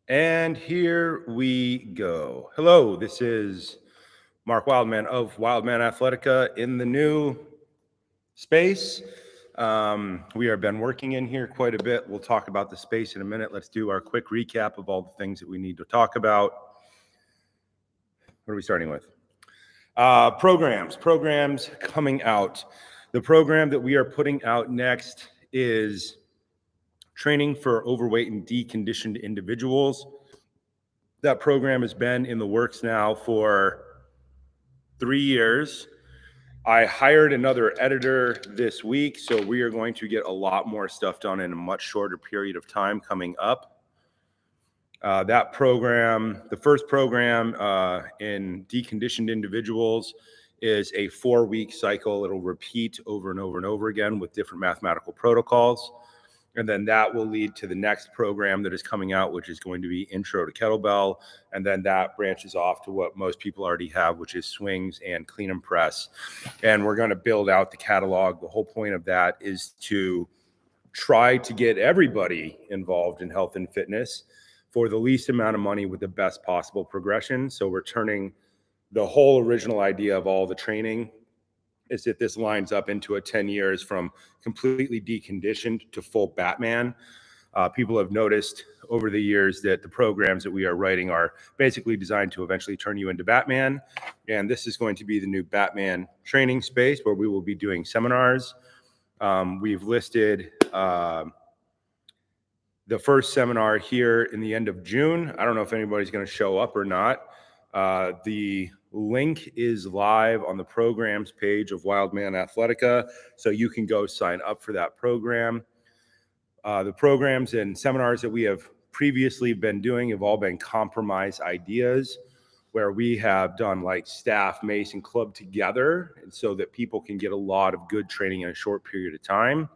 And here we go. Hello, this is Mark Wildman of Wildman Athletica in the new space. We have been working in here quite a bit. We'll talk about the space in a minute. Let's do our quick recap of all the things that we need to talk about. What are we starting with? Programs coming out. The program that we are putting out next is training for overweight and deconditioned individuals. That program has been in the works now for 3 years. I hired another editor this week, so we are going to get a lot more stuff done in a much shorter period of time coming up. That program, the first program in deconditioned individuals, is a 4-week cycle. It'll repeat over and over and over again with different mathematical protocols. And then that will lead to the next program that is coming out, which is going to be Intro to Kettlebell. And then that branches off to what most people already have, which is swings and clean and press. And we're going to build out the catalog. The whole point of that is to try to get everybody involved in health and fitness for the least amount of money with the best possible progression. So we're turning the whole original idea of all the training is that this lines up into a 10 years from completely deconditioned to full Batman. People have noticed over the years that the programs that we are writing are basically designed to eventually turn you into Batman. And this is going to be the new Batman training space where we will be doing seminars. We've listed the first seminar here in the end of June. I don't know if anybody's going to show up or not. The link is live on the programs page of Wildman Athletica, so you can go sign up for that program. The programs and seminars that we have previously been doing have all been compromise ideas, where we have done like staff, mace, and club together, and so that people can get a lot of good training in a short period of time.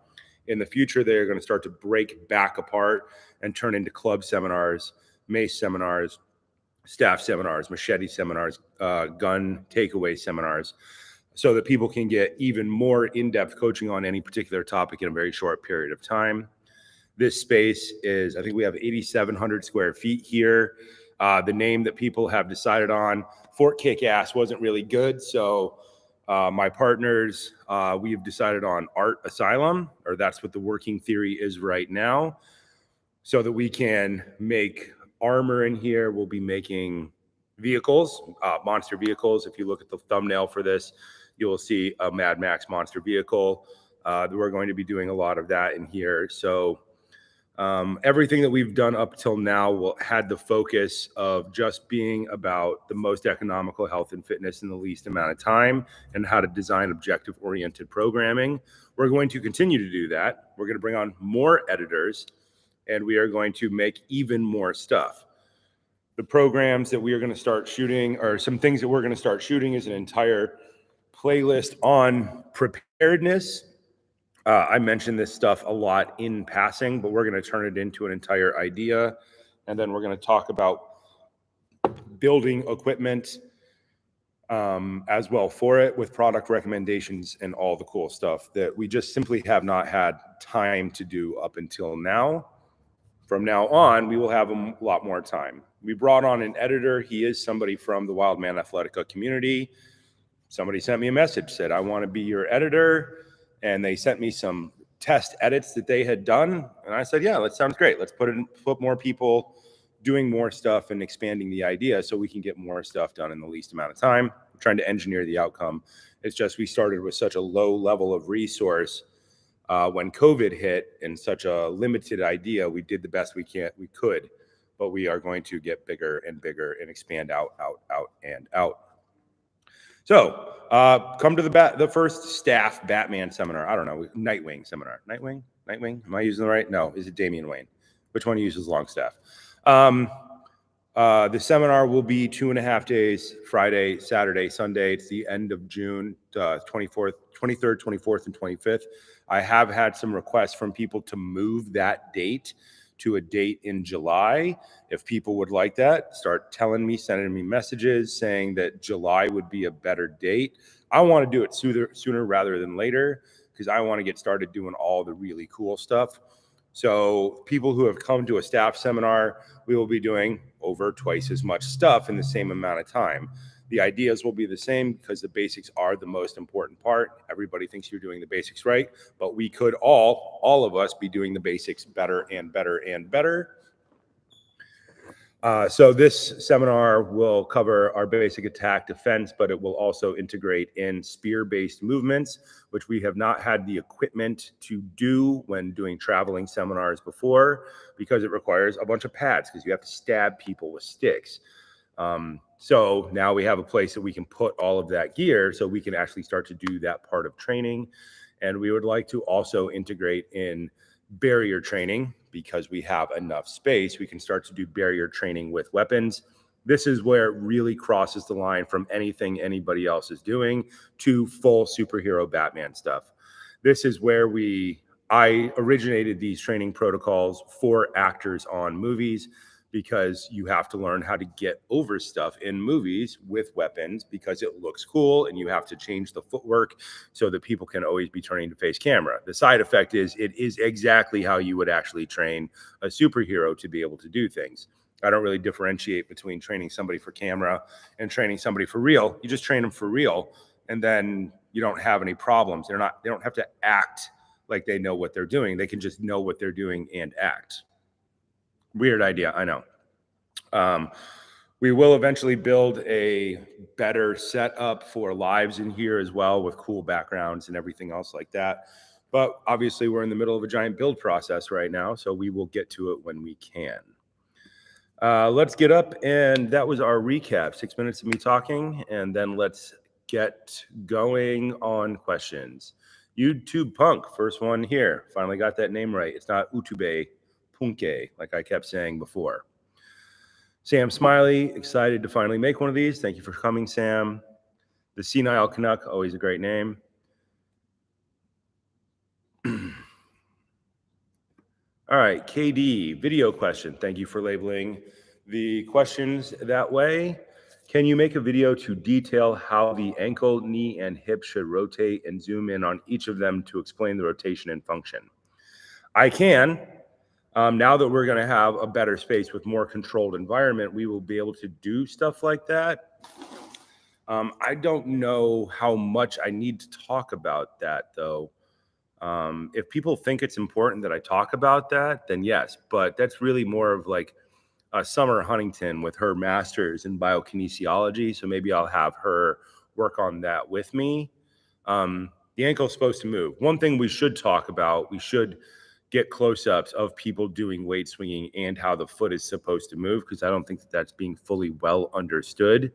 In the future, they're going to start to break back apart and turn into club seminars, mace seminars, staff seminars, machete seminars, gun takeaway seminars, so that people can get even more in-depth coaching on any particular topic in a very short period of time. This space is, I think we have 8,700 square feet here. The name that people have decided on, Fort Kick-Ass, wasn't really good, so my partners, we've decided on Art Asylum, or that's what the working theory is right now, so that we can make armor in here. We'll be making vehicles, monster vehicles. If you look at the thumbnail for this, you will see a Mad Max monster vehicle. We're going to be doing a lot of that in here. So everything that we've done up till now had the focus of just being about the most economical health and fitness in the least amount of time and how to design objective-oriented programming. We're going to continue to do that. We're going to bring on more editors, and we are going to make even more stuff. The programs that we are going to start shooting, or some things that we're going to start shooting, is an entire playlist on preparedness. I mentioned this stuff a lot in passing, but we're going to turn it into an entire idea. And then we're going to talk about building equipment as well for it, with product recommendations and all the cool stuff that we just simply have not had time to do up until now. From now on, we will have a lot more time. We brought on an editor. He is somebody from the Wildman Athletica community. Somebody sent me a message, said, I want to be your editor. And they sent me some test edits that they had done. And I said, yeah, that sounds great. Let's put more people doing more stuff and expanding the idea so we can get more stuff done in the least amount of time. I'm trying to engineer the outcome. It's just we started with such a low level of resource when COVID hit, and such a limited idea. We did the best we could, but we are going to get bigger and bigger and expand out, and out. So come to the first staff Batman seminar. I don't know, Nightwing seminar. Nightwing? Am I using the right? No, is it Damian Wayne? Which one uses Longstaff? The seminar will be 2.5 days, Friday, Saturday, Sunday. It's the end of June, 23rd, 24th, and 25th. I have had some requests from people to move that date to a date in July. If people would like that, start telling me, sending me messages saying that July would be a better date. I want to do it sooner rather than later, because I want to get started doing all the really cool stuff. So people who have come to a staff seminar, we will be doing over twice as much stuff in the same amount of time. The ideas will be the same because the basics are the most important part. Everybody thinks you're doing the basics right, but we could all of us be doing the basics better and better and better. So this seminar will cover our basic attack defense, but it will also integrate in spear-based movements, which we have not had the equipment to do when doing traveling seminars before, because it requires a bunch of pads, because you have to stab people with sticks. So now we have a place that we can put all of that gear so we can actually start to do that part of training. And we would like to also integrate in barrier training, because we have enough space. We can start to do barrier training with weapons. This is where it really crosses the line from anything anybody else is doing to full superhero Batman stuff. This is where I originated these training protocols for actors on movies, because you have to learn how to get over stuff in movies with weapons because it looks cool, and you have to change the footwork so that people can always be turning to face camera. The side effect is it is exactly how you would actually train a superhero to be able to do things. I don't really differentiate between training somebody for camera and training somebody for real. You just train them for real, and then you don't have any problems. They don't have to act like they know what they're doing. They can just know what they're doing and act. Weird idea, I know. We will eventually build a better setup for lives in here as well, with cool backgrounds and everything else like that. But obviously we're in the middle of a giant build process right now, so we will get to it when we can. Let's get up, and that was our recap. 6 minutes of me talking, and then let's get going on questions. YouTube Punk, first one here. Finally got that name right. It's not Utube Punke, like I kept saying before. Sam Smiley, excited to finally make one of these. Thank you for coming, Sam. The Senile Canuck, always a great name. All right, KD, video question. Thank you for labeling the questions that way. Can you make a video to detail how the ankle, knee, and hip should rotate, and zoom in on each of them to explain the rotation and function? I can. Now that we're going to have a better space with more controlled environment, we will be able to do stuff like that. I don't know how much I need to talk about that, though. If people think it's important that I talk about that, then yes, but that's really more of like Summer Huntington with her master's in biokinesiology. So maybe I'll have her work on that with me. The ankle's supposed to move. One thing we should talk about, we should get close-ups of people doing weight swinging and how the foot is supposed to move, because I don't think that that's being fully well understood,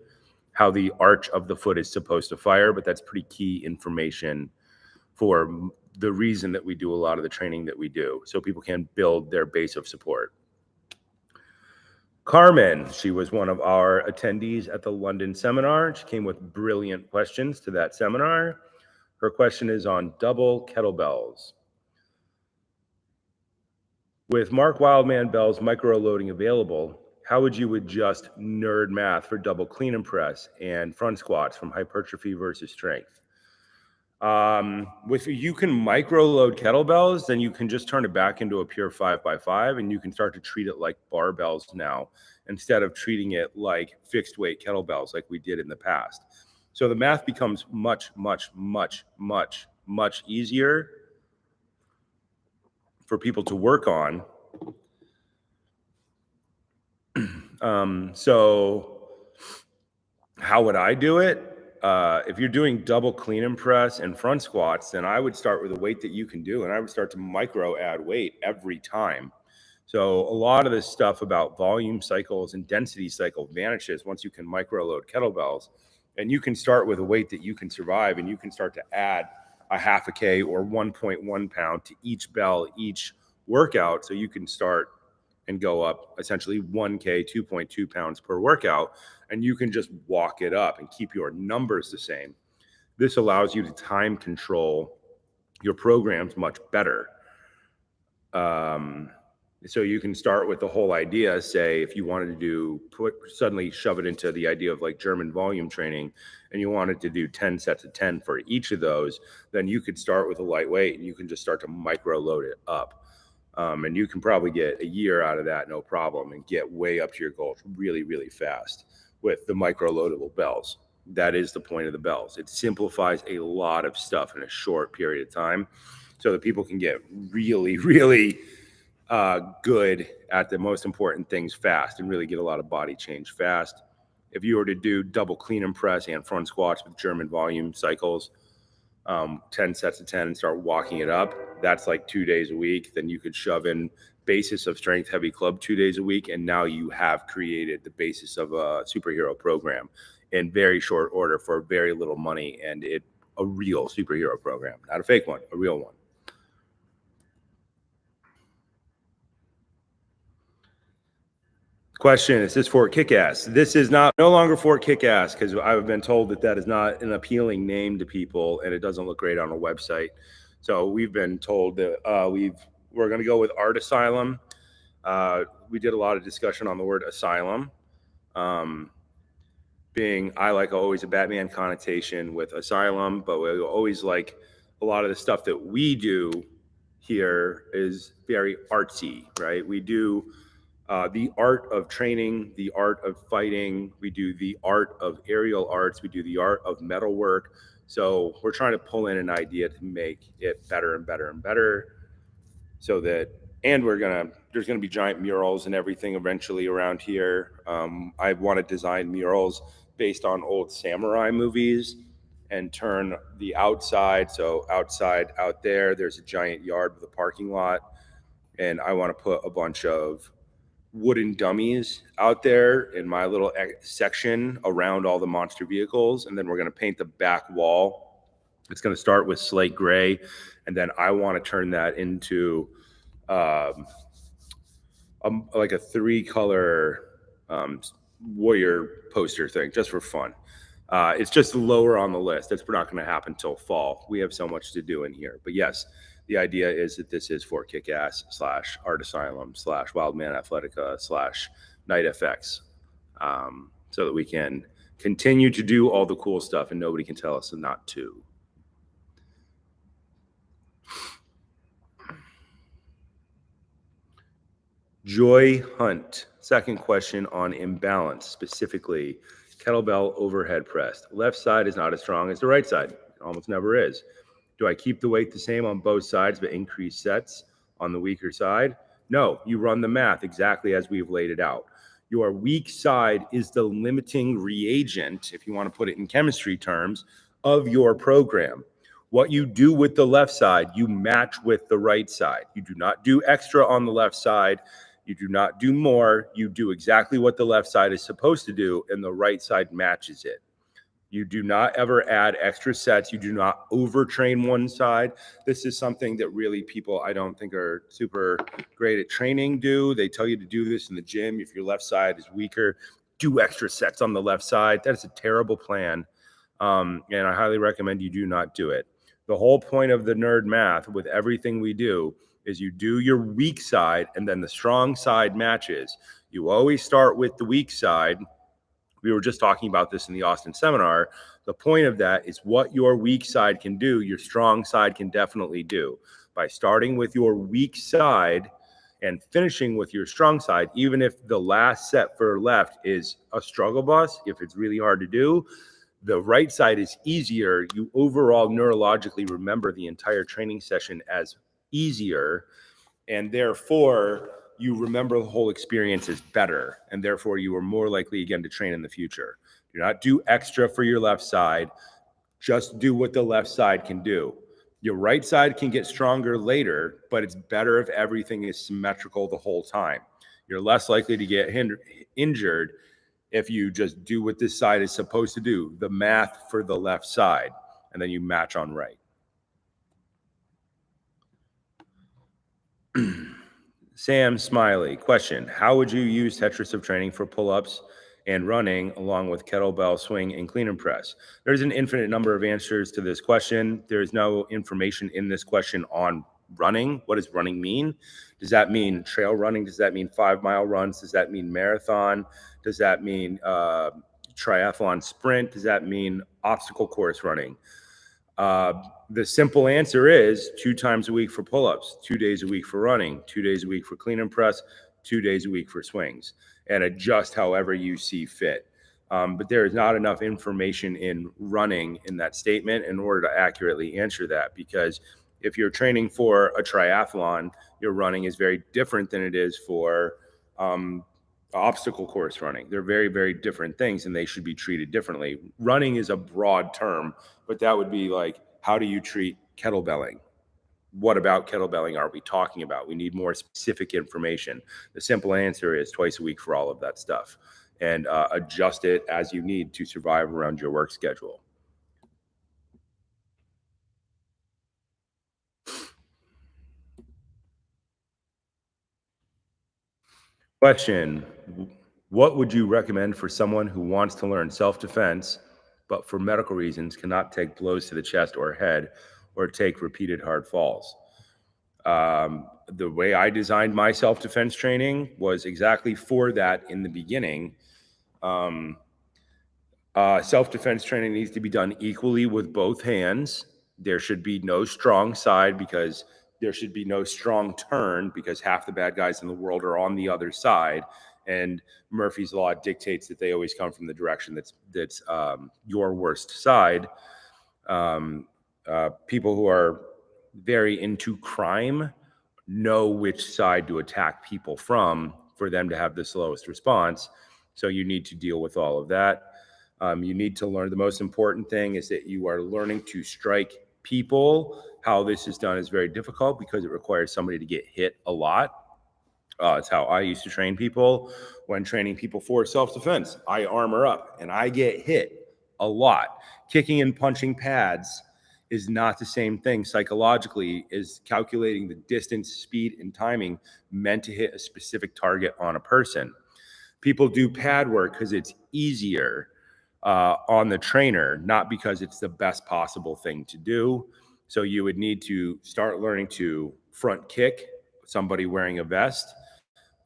how the arch of the foot is supposed to fire, but that's pretty key information for the reason that we do a lot of the training that we do, so people can build their base of support. Carmen, she was one of our attendees at the London seminar. She came with brilliant questions to that seminar. Her question is on double kettlebells. With Mark Wildman Bell's micro loading available, how would you adjust nerd math for double clean and press and front squats from hypertrophy versus strength? If you can micro load kettlebells, then you can just turn it back into a pure 5x5, and you can start to treat it like barbells now, instead of treating it like fixed weight kettlebells like we did in the past. So the math becomes much, much, much, much, much easier for people to work on. So how would I do it? If you're doing double clean and press and front squats, then I would start with a weight that you can do, and I would start to micro add weight every time. So a lot of this stuff about volume cycles and density cycle vanishes once you can micro load kettlebells, and you can start with a weight that you can survive, and you can start to add a half a K or 1.1 pound to each bell, each workout. So you can start and go up essentially 1K, 2.2 pounds per workout, and you can just walk it up and keep your numbers the same. This allows you to time control your programs much better. So you can start with the whole idea, say, if you wanted to suddenly shove it into the idea of like German volume training, and you wanted to do 10 sets of 10 for each of those, then you could start with a lightweight and you can just start to micro load it up. And you can probably get a year out of that, no problem, and get way up to your goals really, really fast with the micro loadable bells. That is the point of the bells. It simplifies a lot of stuff in a short period of time so that people can get really, really good at the most important things fast and really get a lot of body change fast. If you were to do double clean and press and front squats with German volume cycles, 10 sets of 10 and start walking it up, that's like 2 days a week. Then you could shove in basis of strength heavy club 2 days a week. And now you have created the basis of a superhero program in very short order for very little money. And a real superhero program, not a fake one, a real one. Question, is this Fort Kickass? This is no longer Fort Kickass because I've been told that is not an appealing name to people and it doesn't look great on a website. So we've been told that we're going to go with Art Asylum. We did a lot of discussion on the word asylum, being I like always a Batman connotation with asylum, but we always like a lot of the stuff that we do here is very artsy, right? We do the art of training, the art of fighting. We do the art of aerial arts. We do the art of metalwork. So we're trying to pull in an idea to make it better and better and better so that, and there's going to be giant murals and everything eventually around here. I want to design murals based on old samurai movies and turn the outside. So outside out there's a giant yard with a parking lot. And I want to put a bunch of wooden dummies out there in my little section around all the monster vehicles. And then we're going to paint the back wall. It's going to start with slate gray. And then I want to turn that into like a 3-color warrior poster thing just for fun. It's just lower on the list. That's not going to happen till fall. We have so much to do in here. But yes, the idea is that this is Fort Kickass / Art Asylum / Wildman Athletica / Night FX, so that we can continue to do all the cool stuff and nobody can tell us not to. Joy Hunt, second question on imbalance, specifically kettlebell overhead pressed. Left side is not as strong as the right side. It almost never is. Do I keep the weight the same on both sides but increase sets on the weaker side? No, you run the math exactly as we've laid it out. Your weak side is the limiting reagent, if you want to put it in chemistry terms, of your program. What you do with the left side, you match with the right side. You do not do extra on the left side. You do not do more. You do exactly what the left side is supposed to do, and the right side matches it. You do not ever add extra sets. You do not overtrain one side. This is something that really people I don't think are super great at training do. They tell you to do this in the gym. If your left side is weaker, do extra sets on the left side. That is a terrible plan. And I highly recommend you do not do it. The whole point of the nerd math with everything we do is you do your weak side and then the strong side matches. You always start with the weak side. We were just talking about this in the Austin seminar. The point of that is what your weak side can do, your strong side can definitely do. By starting with your weak side and finishing with your strong side, even if the last set for left is a struggle bus, if it's really hard to do, the right side is easier. You overall neurologically remember the entire training session as easier, and therefore you remember the whole experience is better, and therefore you are more likely again to train in the future. Do not do extra for your left side. Just do what the left side can do. Your right side can get stronger later, but it's better if everything is symmetrical the whole time. You're less likely to get injured if you just do what this side is supposed to do, the math for the left side, and then you match on right. Sam Smiley, question, how would you use Tetris of training for pull-ups and running along with kettlebell swing and clean and press? There's an infinite number of answers to this question. There is no information in this question on running. What does running mean? Does that mean trail running? Does that mean 5-mile runs? Does that mean marathon? Does that mean triathlon sprint? Does that mean obstacle course running? The simple answer is 2 times a week for pull-ups, 2 days a week for running, 2 days a week for clean and press, 2 days a week for swings, and adjust however you see fit. But there is not enough information in running in that statement in order to accurately answer that, because if you're training for a triathlon, your running is very different than it is for obstacle course running. They're very, very different things, and they should be treated differently. Running is a broad term, but that would be like, how do you treat kettlebelling? What about kettlebelling are we talking about? We need more specific information. The simple answer is twice a week for all of that stuff, and adjust it as you need to survive around your work schedule. Question: what would you recommend for someone who wants to learn self-defense, but for medical reasons cannot take blows to the chest or head or take repeated hard falls? The way I designed my self-defense training was exactly for that in the beginning. Self-defense training needs to be done equally with both hands. There should be no strong side, because there should be no strong turn, because half the bad guys in the world are on the other side. And Murphy's Law dictates that they always come from the direction that's your worst side. People who are very into crime know which side to attack people from for them to have the slowest response. So you need to deal with all of that. You need to learn. The most important thing is that you are learning to strike people. How this is done is very difficult because it requires somebody to get hit a lot. It's how I used to train people. When training people for self-defense, I armor up and I get hit a lot. Kicking and punching pads is not the same thing psychologically as calculating the distance, speed, and timing meant to hit a specific target on a person. People do pad work because it's easier on the trainer, not because it's the best possible thing to do. So you would need to start learning to front kick somebody wearing a vest,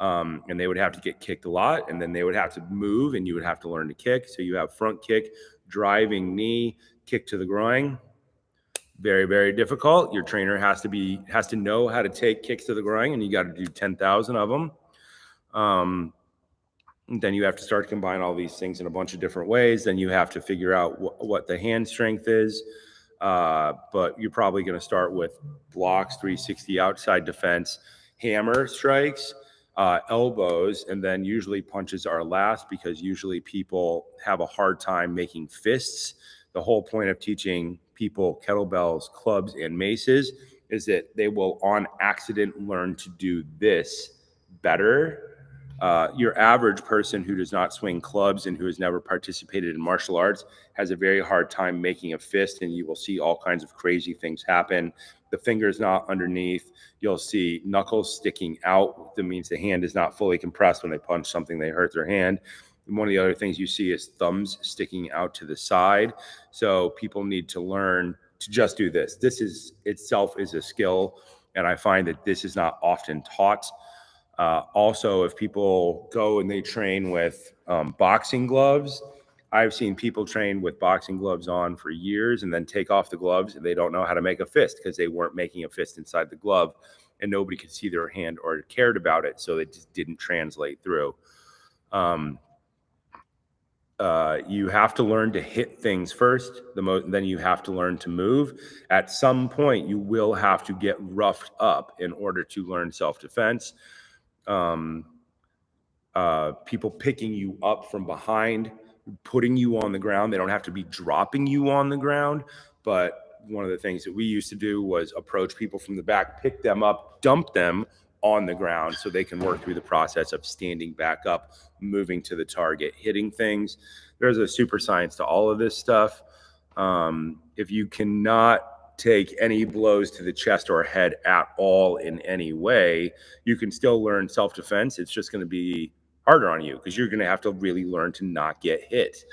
and they would have to get kicked a lot, and then they would have to move, and you would have to learn to kick. So you have front kick, driving knee, kick to the groin. Very, very difficult. Your trainer has to know how to take kicks to the groin, and you got to do 10,000 of them. Then you have to start to combine all these things in a bunch of different ways. Then you have to figure out what the hand strength is. But you're probably going to start with blocks, 360 outside defense, hammer strikes, elbows, and then usually punches are last, because usually people have a hard time making fists. The whole point of teaching people kettlebells, clubs, and maces is that they will on accident learn to do this better. Your average person who does not swing clubs and who has never participated in martial arts has a very hard time making a fist, and you will see all kinds of crazy things happen. The finger's not underneath. You'll see knuckles sticking out. That means the hand is not fully compressed. When they punch something, they hurt their hand. And one of the other things you see is thumbs sticking out to the side. So people need to learn to just do this. This is itself is a skill, and I find that this is not often taught. Also, if people go and they train with boxing gloves, I've seen people train with boxing gloves on for years and then take off the gloves, and they don't know how to make a fist because they weren't making a fist inside the glove, and nobody could see their hand or cared about it, so it just didn't translate through. You have to learn to hit things first, then you have to learn to move. At some point, you will have to get roughed up in order to learn self-defense. People picking you up from behind, putting you on the ground. They don't have to be dropping you on the ground, but one of the things that we used to do was approach people from the back, pick them up, dump them on the ground so they can work through the process of standing back up, moving to the target, hitting things. There's a super science to all of this stuff. If you cannot take any blows to the chest or head at all in any way, you can still learn self-defense. It's just going to be harder on you because you're going to have to really learn to not get hit,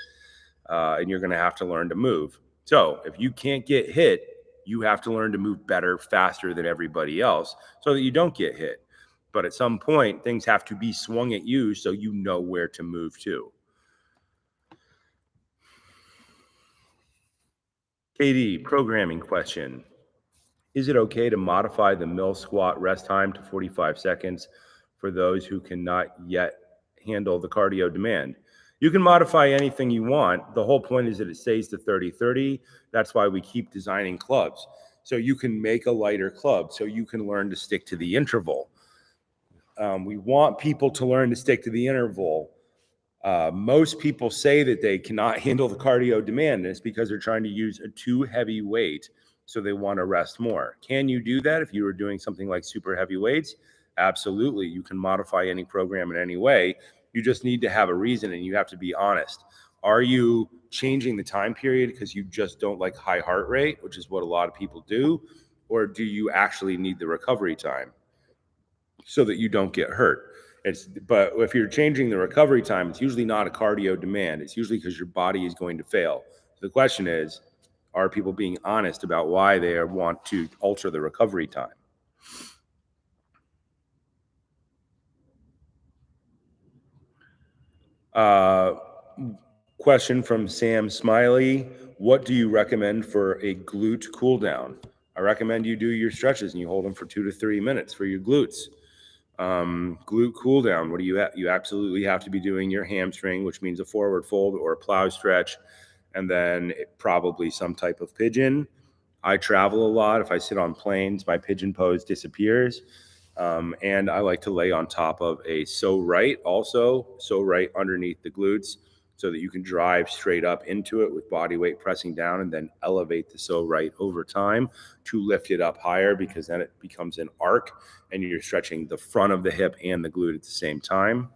and you're going to have to learn to move. So if you can't get hit, you have to learn to move better, faster than everybody else so that you don't get hit. But at some point, things have to be swung at you so you know where to move to. KD, programming question. Is it okay to modify the mill squat rest time to 45 seconds for those who cannot yet handle the cardio demand? You can modify anything you want. The whole point is that it stays to 30-30. That's why we keep designing clubs. So you can make a lighter club so you can learn to stick to the interval. We want people to learn to stick to the interval. Most people say that they cannot handle the cardio demand, and it's because they're trying to use a too heavy weight, so they want to rest more. Can you do that if you were doing something like super heavy weights? Absolutely. You can modify any program in any way. You just need to have a reason, and you have to be honest. Are you changing the time period because you just don't like high heart rate, which is what a lot of people do, or do you actually need the recovery time so that you don't get hurt? But if you're changing the recovery time, it's usually not a cardio demand. It's usually because your body is going to fail. So the question is, are people being honest about why they want to alter the recovery time? Question from Sam Smiley. What do you recommend for a glute cooldown? I recommend you do your stretches and you hold them for 2 to 3 minutes for your glutes. Glute cooldown. What do you have? You absolutely have to be doing your hamstring, which means a forward fold or a plow stretch, and then probably some type of pigeon. I travel a lot. If I sit on planes, my pigeon pose disappears. And I like to lay on top of a so right underneath the glutes so that you can drive straight up into it with body weight pressing down and then elevate the so right over time to lift it up higher, because then it becomes an arc and you're stretching the front of the hip and the glute at the same time.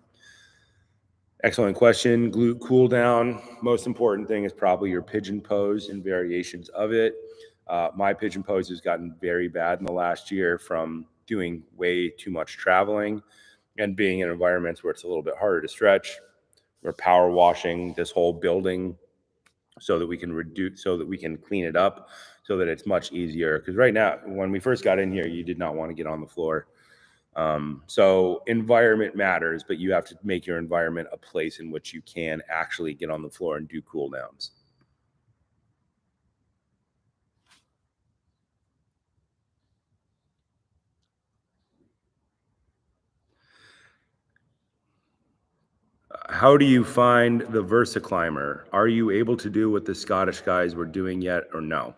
Excellent question. Glute cool down. Most important thing is probably your pigeon pose and variations of it. My pigeon pose has gotten very bad in the last year from doing way too much traveling and being in environments where it's a little bit harder to stretch. We're power washing this whole building so that we can clean it up so that it's much easier. Because right now, when we first got in here, you did not want to get on the floor. So environment matters, but you have to make your environment a place in which you can actually get on the floor and do cool downs. How do you find the VersaClimber? Are you able to do what the Scottish guys were doing yet, or no?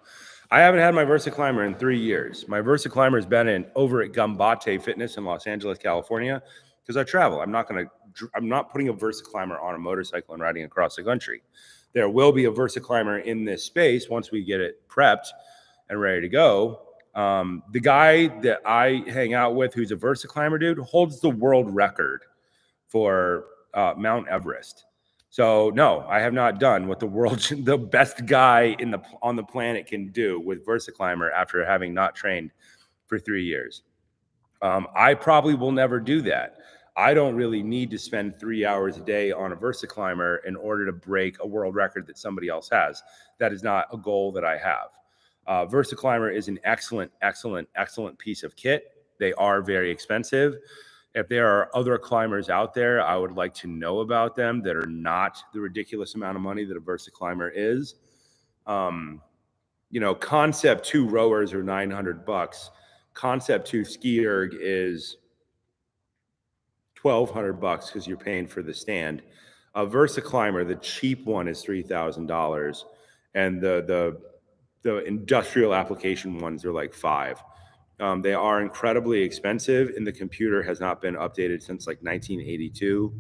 I haven't had my VersaClimber in 3 years. My VersaClimber has been over at Gambate Fitness in Los Angeles, California, because I travel. I'm not putting a VersaClimber on a motorcycle and riding across the country. There will be a VersaClimber in this space once we get it prepped and ready to go. The guy that I hang out with, who's a VersaClimber dude, holds the world record for Mount Everest. So no, I have not done what the best guy on the planet can do with VersaClimber after having not trained for 3 years. I probably will never do that. I don't really need to spend 3 hours a day on a VersaClimber in order to break a world record that somebody else has. That is not a goal that I have. VersaClimber is an excellent piece of kit. They are very expensive. If there are other climbers out there, I would like to know about them that are not the ridiculous amount of money that a VersaClimber is. Concept 2 rowers are $900. Concept 2 ski erg is $1,200 because you're paying for the stand. A VersaClimber, the cheap one, is $3,000, and the industrial application ones are like $5,000. They are incredibly expensive, and the computer has not been updated since like 1982.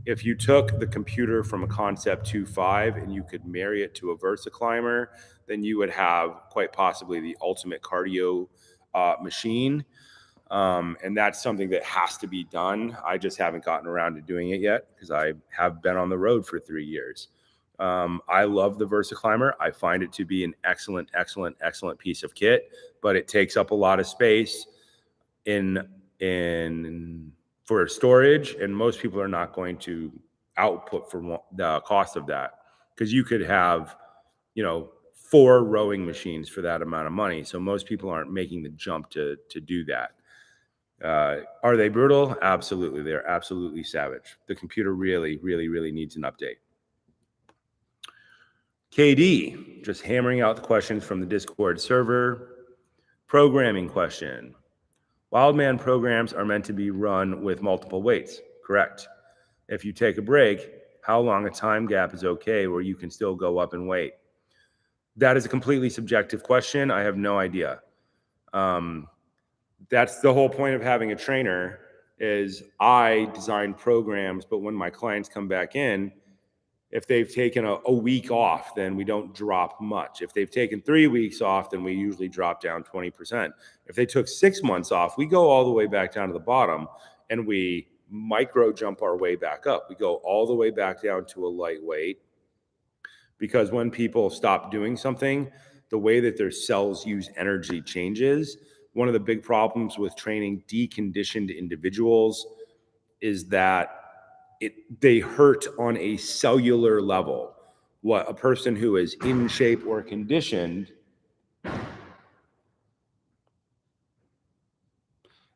If you took the computer from a Concept 2.5 and you could marry it to a VersaClimber, then you would have quite possibly the ultimate cardio machine. And that's something that has to be done. I just haven't gotten around to doing it yet because I have been on the road for 3 years. I love the VersaClimber. I find it to be an excellent piece of kit, but it takes up a lot of space for storage, and most people are not going to output for the cost of that, because you could have 4 rowing machines for that amount of money. So most people aren't making the jump to do that. Are they brutal? Absolutely. They're absolutely savage. The computer really needs an update. KD, just hammering out the questions from the Discord server. Programming question. Wildman programs are meant to be run with multiple weights, correct? If you take a break, how long a time gap is okay where you can still go up in weight? That is a completely subjective question. I have no idea. That's the whole point of having a trainer is I design programs, but when my clients come back in, if they've taken a week off, then we don't drop much. If they've taken 3 weeks off, then we usually drop down 20%. If they took 6 months off, we go all the way back down to the bottom and we micro jump our way back up. We go all the way back down to a lightweight because when people stop doing something, the way that their cells use energy changes. One of the big problems with training deconditioned individuals is that they hurt on a cellular level. What a person who is in shape or conditioned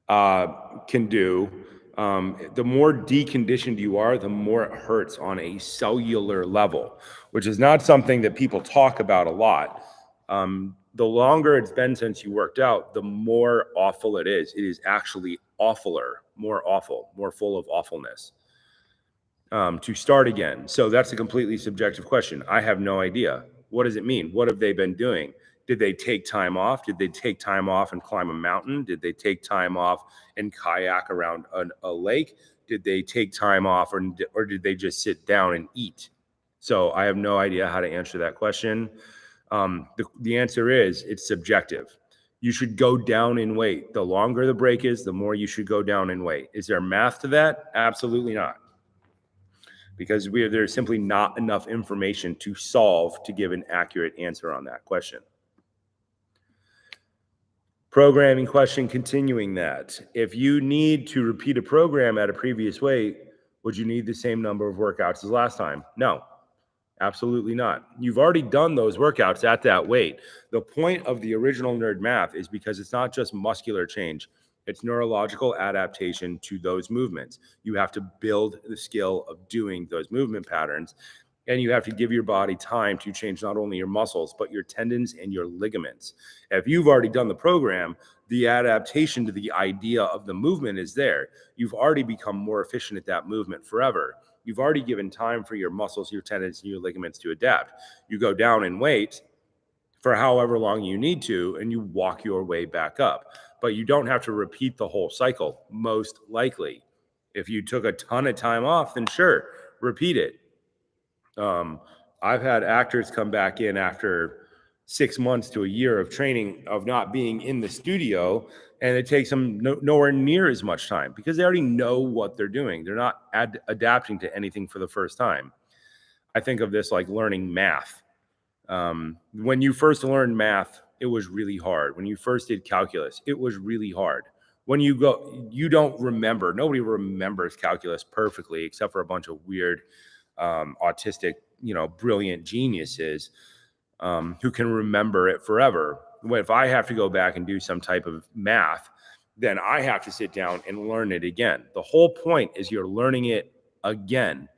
can do. The more deconditioned you are, the more it hurts on a cellular level, which is not something that people talk about a lot. The longer it's been since you worked out, the more awful it is. It is actually awfuler, more awful, more full of awfulness. To start again. So that's a completely subjective question. I have no idea. What does it mean? What have they been doing? Did they take time off? Did they take time off and climb a mountain? Did they take time off and kayak around a lake? Did they take time off or did they just sit down and eat? So I have no idea how to answer that question. The answer is it's subjective. You should go down in weight. The longer the break is, the more you should go down in weight. Is there math to that? Absolutely not. Because there's simply not enough information to solve to give an accurate answer on that question. Programming question, continuing that. If you need to repeat a program at a previous weight, would you need the same number of workouts as last time? No, absolutely not. You've already done those workouts at that weight. The point of the original Nerd Math is because it's not just muscular change. It's neurological adaptation to those movements. You have to build the skill of doing those movement patterns, and you have to give your body time to change not only your muscles, but your tendons and your ligaments. If you've already done the program, the adaptation to the idea of the movement is there. You've already become more efficient at that movement forever. You've already given time for your muscles, your tendons, and your ligaments to adapt. You go down in weight for however long you need to, and you walk your way back up. But you don't have to repeat the whole cycle, most likely. If you took a ton of time off, then sure, repeat it. I've had actors come back in after 6 months to a year of training, of not being in the studio, and it takes them nowhere near as much time because they already know what they're doing. They're not adapting to anything for the first time. I think of this like learning math. When you first learned math, it was really hard. When you first did calculus, it was really hard. When you go, you don't remember. Nobody remembers calculus perfectly except for a bunch of weird, autistic, brilliant geniuses who can remember it forever. If I have to go back and do some type of math, then I have to sit down and learn it again. The whole point is you're learning it again.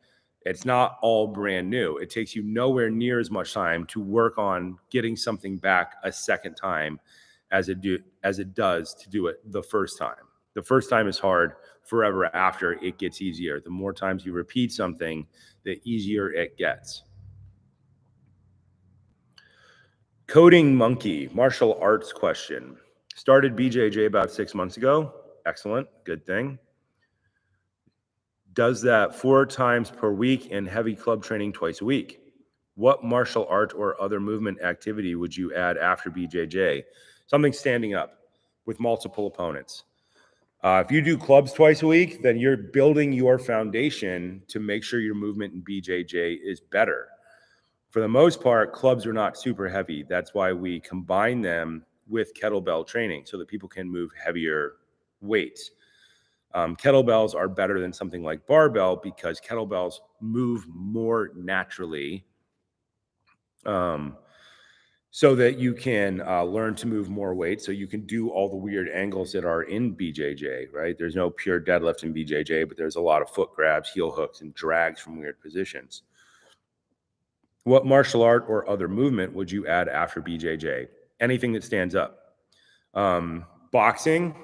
It's not all brand new. It takes you nowhere near as much time to work on getting something back a second time as it does to do it the first time. The first time is hard. Forever after, it gets easier. The more times you repeat something, the easier it gets. Coding Monkey, martial arts question. Started BJJ about 6 months ago. Excellent, good thing. Does that 4 times per week and heavy club training twice a week. What martial art or other movement activity would you add after BJJ? Something standing up with multiple opponents. If you do clubs twice a week, then you're building your foundation to make sure your movement in BJJ is better. For the most part, clubs are not super heavy. That's why we combine them with kettlebell training so that people can move heavier weights. Kettlebells are better than something like barbell because kettlebells move more naturally, so that you can learn to move more weight, so you can do all the weird angles that are in BJJ, right? There's no pure deadlift in BJJ, but there's a lot of foot grabs, heel hooks, and drags from weird positions. What martial art or other movement would you add after BJJ? Anything that stands up. Boxing,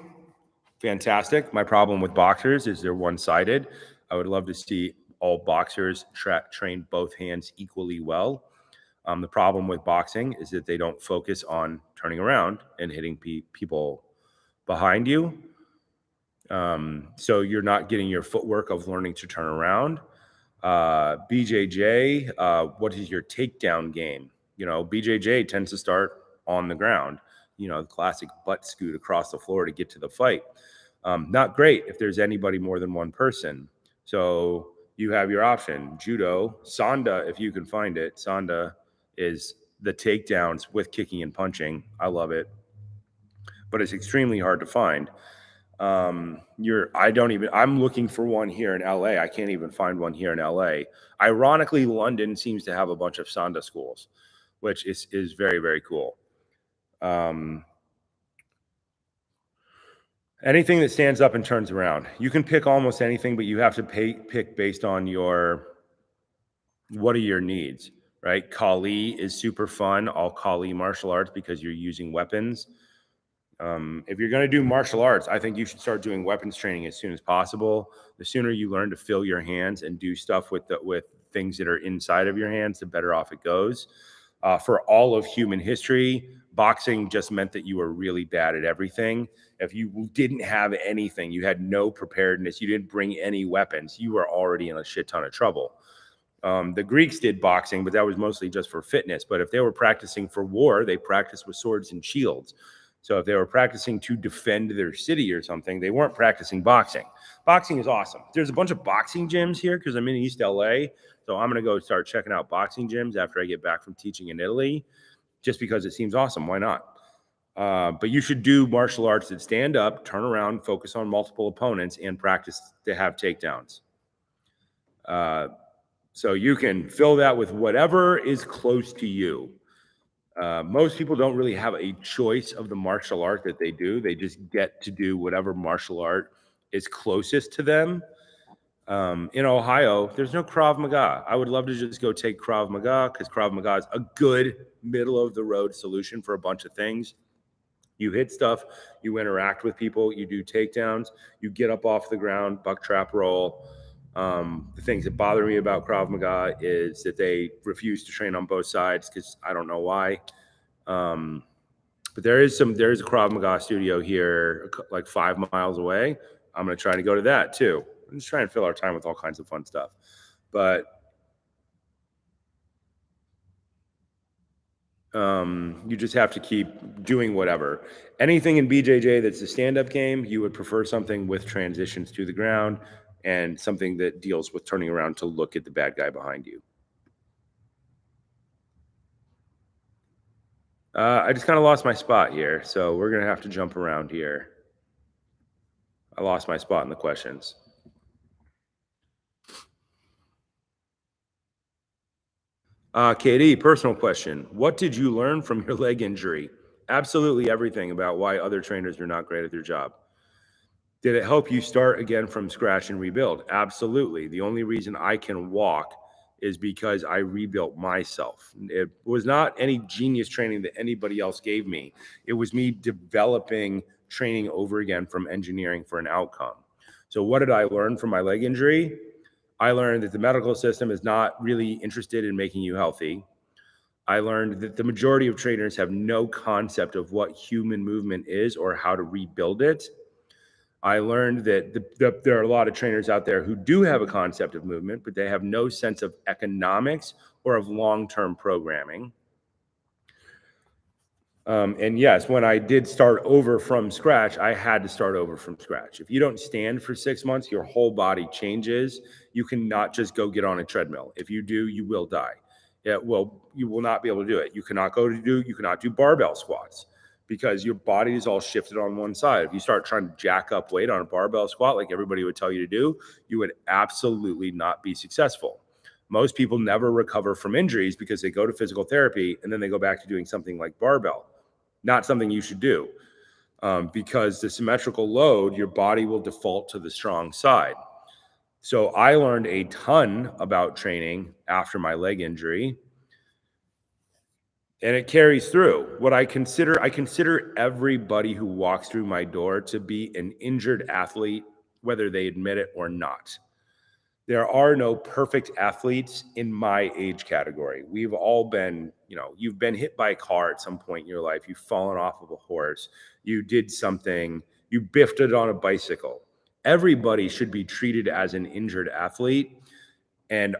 fantastic. My problem with boxers is they're one-sided. I would love to see all boxers train both hands equally well. The problem with boxing is that they don't focus on turning around and hitting people behind you. So you're not getting your footwork of learning to turn around. BJJ, what is your takedown game? BJJ tends to start on the ground, the classic butt scoot across the floor to get to the fight. Not great if there's anybody more than one person. So you have your option. Judo, Sanda, if you can find it. Sanda is the takedowns with kicking and punching. I love it, but it's extremely hard to find. I'm looking for one here in LA. I can't even find one here in LA. Ironically, London seems to have a bunch of Sanda schools, which is very, very cool. Anything that stands up and turns around. You can pick almost anything, but you have to pick based on what are your needs, right? Kali is super fun, all Kali martial arts, because you're using weapons. If you're going to do martial arts, I think you should start doing weapons training as soon as possible. The sooner you learn to fill your hands and do stuff with things that are inside of your hands, the better off it goes. For all of human history, boxing just meant that you were really bad at everything. If you didn't have anything, you had no preparedness, you didn't bring any weapons, you were already in a shit ton of trouble. The Greeks did boxing, but that was mostly just for fitness. But if they were practicing for war, they practiced with swords and shields. So if they were practicing to defend their city or something, they weren't practicing boxing. Boxing is awesome. There's a bunch of boxing gyms here because I'm in East LA. So I'm going to go start checking out boxing gyms after I get back from teaching in Italy, just because it seems awesome. Why not? But you should do martial arts that stand up, turn around, focus on multiple opponents, and practice to have takedowns. So you can fill that with whatever is close to you. Most people don't really have a choice of the martial art that they do. They just get to do whatever martial art is closest to them. In Ohio, there's no Krav Maga. I would love to just go take Krav Maga because Krav Maga is a good middle of the road solution for a bunch of things. You hit stuff, you interact with people, you do takedowns, you get up off the ground, buck trap roll. The things that bother me about Krav Maga is that they refuse to train on both sides because I don't know why. But there is a Krav Maga studio here, like 5 miles away. I'm going to try to go to that too. I'm just trying to fill our time with all kinds of fun stuff. But you just have to keep doing whatever. Anything in BJJ that's a stand-up game, you would prefer something with transitions to the ground and something that deals with turning around to look at the bad guy behind you. I just kind of lost my spot here, so we're going to have to jump around here. I lost my spot in the questions. KD, personal question. What did you learn from your leg injury? Absolutely everything about why other trainers are not great at their job. Did it help you start again from scratch and rebuild? Absolutely. The only reason I can walk is because I rebuilt myself. It was not any genius training that anybody else gave me. It was me developing training over again from engineering for an outcome. So what did I learn from my leg injury? I learned that the medical system is not really interested in making you healthy. I learned that the majority of trainers have no concept of what human movement is or how to rebuild it. I learned that there are a lot of trainers out there who do have a concept of movement, but they have no sense of economics or of long-term programming. And yes, when I did start over from scratch, I had to start over from scratch. If you don't stand for 6 months, your whole body changes. You cannot just go get on a treadmill. If you do, you will die. Yeah, well, you will not be able to do it. You cannot do barbell squats because your body is all shifted on one side. If you start trying to jack up weight on a barbell squat like everybody would tell you to do, you would absolutely not be successful. Most people never recover from injuries because they go to physical therapy and then they go back to doing something like barbell. Not something you should do because the symmetrical load, your body will default to the strong side. So I learned a ton about training after my leg injury. And it carries through. I consider everybody who walks through my door to be an injured athlete, whether they admit it or not. There are no perfect athletes in my age category. We've all been, you've been hit by a car at some point in your life. You've fallen off of a horse. You did something. You biffed it on a bicycle. Everybody should be treated as an injured athlete. And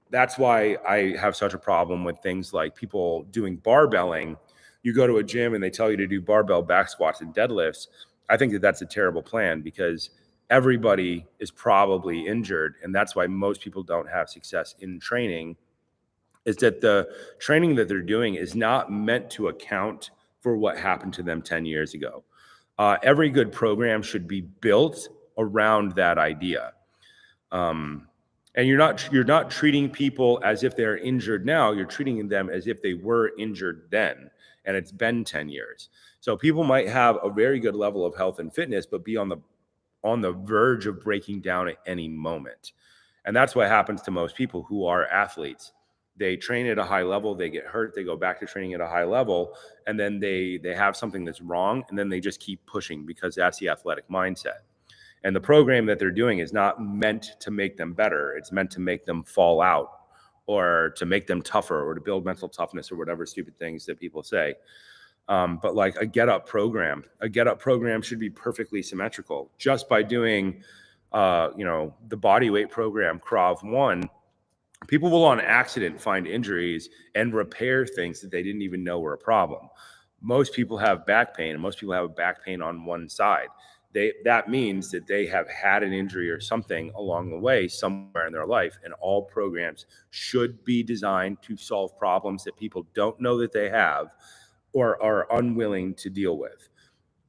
that's why I have such a problem with things like people doing barbelling. You go to a gym and they tell you to do barbell back squats and deadlifts. I think that that's a terrible plan because everybody is probably injured. And that's why most people don't have success in training, is that the training that they're doing is not meant to account for what happened to them 10 years ago. Every good program should be built around that idea. And you're not treating people as if they're injured now. You're treating them as if they were injured then, and it's been 10 years. So people might have a very good level of health and fitness, but be on the verge of breaking down at any moment. And that's what happens to most people who are athletes. They train at a high level, they get hurt, they go back to training at a high level, and then they have something that's wrong, and then they just keep pushing because that's the athletic mindset. And the program that they're doing is not meant to make them better. It's meant to make them fall out or to make them tougher or to build mental toughness or whatever stupid things that people say. But like a get up program should be perfectly symmetrical. Just by doing, the body weight program, Krav 1, people will on accident find injuries and repair things that they didn't even know were a problem. Most people have back pain, and most people have back pain on one side. That means that they have had an injury or something along the way somewhere in their life, and all programs should be designed to solve problems that people don't know that they have or are unwilling to deal with.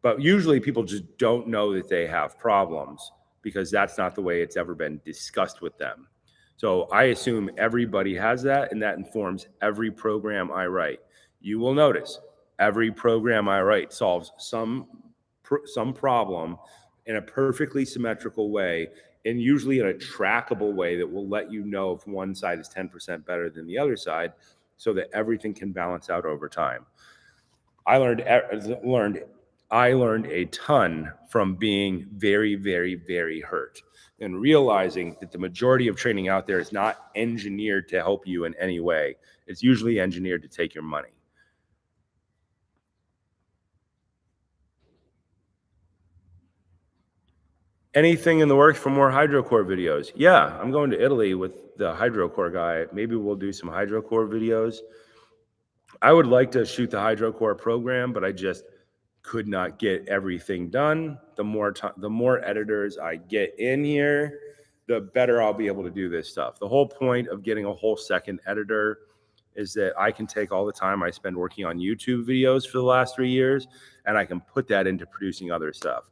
But usually people just don't know that they have problems because that's not the way it's ever been discussed with them. So I assume everybody has that, and that informs every program I write. You will notice every program I write solves some problem in a perfectly symmetrical way, and usually in a trackable way that will let you know if one side is 10% better than the other side, so that everything can balance out over time. I learned a ton from being very, very, very hurt and realizing that the majority of training out there is not engineered to help you in any way. It's usually engineered to take your money. Anything in the works for more hydrocore videos? Yeah, I'm going to Italy with the hydrocore guy. Maybe we'll do some hydrocore videos. I would like to shoot the hydrocore program, but I just could not get everything done. The more editors I get in here, the better I'll be able to do this stuff. The whole point of getting a whole second editor is that I can take all the time I spend working on YouTube videos for the last 3 years, and I can put that into producing other stuff.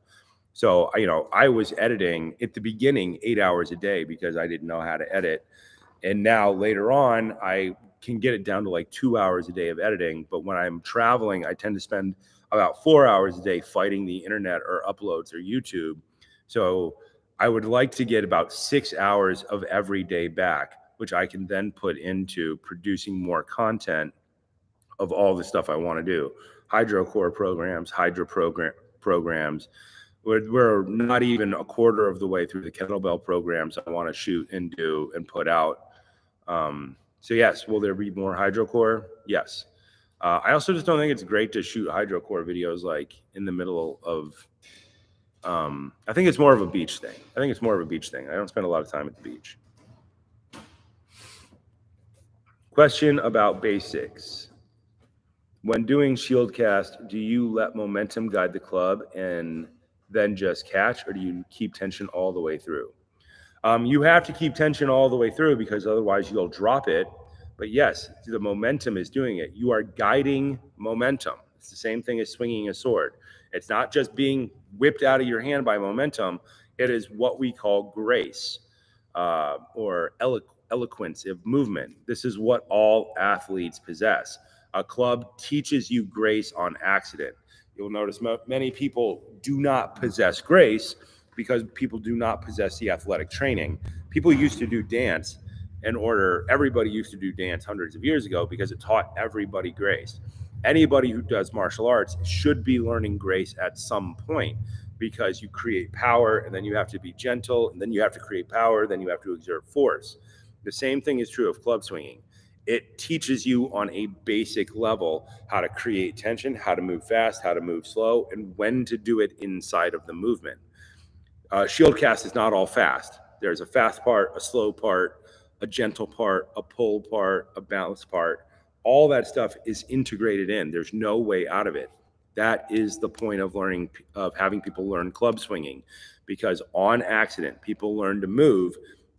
So, I was editing at the beginning 8 hours a day because I didn't know how to edit. And now later on, I can get it down to like 2 hours a day of editing. But when I'm traveling, I tend to spend about 4 hours a day fighting the internet or uploads or YouTube. So I would like to get about 6 hours of every day back, which I can then put into producing more content of all the stuff I want to do. Hydrocore programs, programs. We're not even a quarter of the way through the kettlebell programs I want to shoot and do and put out. So yes, will there be more hydrocore? Yes. I also just don't think it's great to shoot hydrocore videos like in the middle of, I think it's more of a beach thing. I don't spend a lot of time at the beach. Question about basics. When doing shield cast, do you let momentum guide the club and then just catch, or do you keep tension all the way through? You have to keep tension all the way through because otherwise you'll drop it. But yes, the momentum is doing it. You are guiding momentum. It's the same thing as swinging a sword. It's not just being whipped out of your hand by momentum. It is what we call grace or eloquence of movement. This is what all athletes possess. A club teaches you grace on accident. You'll notice many people do not possess grace because people do not possess the athletic training. People used to do dance everybody used to do dance hundreds of years ago because it taught everybody grace. Anybody who does martial arts should be learning grace at some point, because you create power and then you have to be gentle, and then you have to create power, then you have to exert force. The same thing is true of club swinging. It teaches you on a basic level how to create tension, how to move fast, how to move slow, and when to do it inside of the movement. Shield cast is not all fast. There's a fast part, a slow part, a gentle part, a pull part, a balance part. All that stuff is integrated in. There's no way out of it. That is the point of learning, of having people learn club swinging, because on accident, people learn to move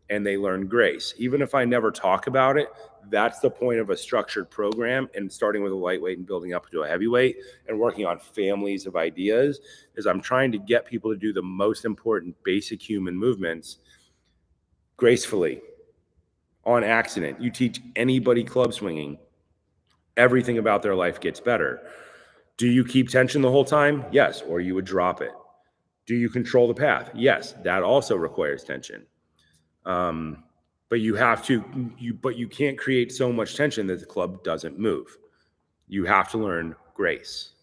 and they learn grace. Even if I never talk about it, that's the point of a structured program, and starting with a lightweight and building up to a heavyweight and working on families of ideas, is I'm trying to get people to do the most important basic human movements gracefully. On accident, you teach anybody club swinging, everything about their life gets better. Do you keep tension the whole time? Yes, or you would drop it. Do you control the path? Yes, that also requires tension. But you have to, but you can't create so much tension that the club doesn't move. You have to learn grace.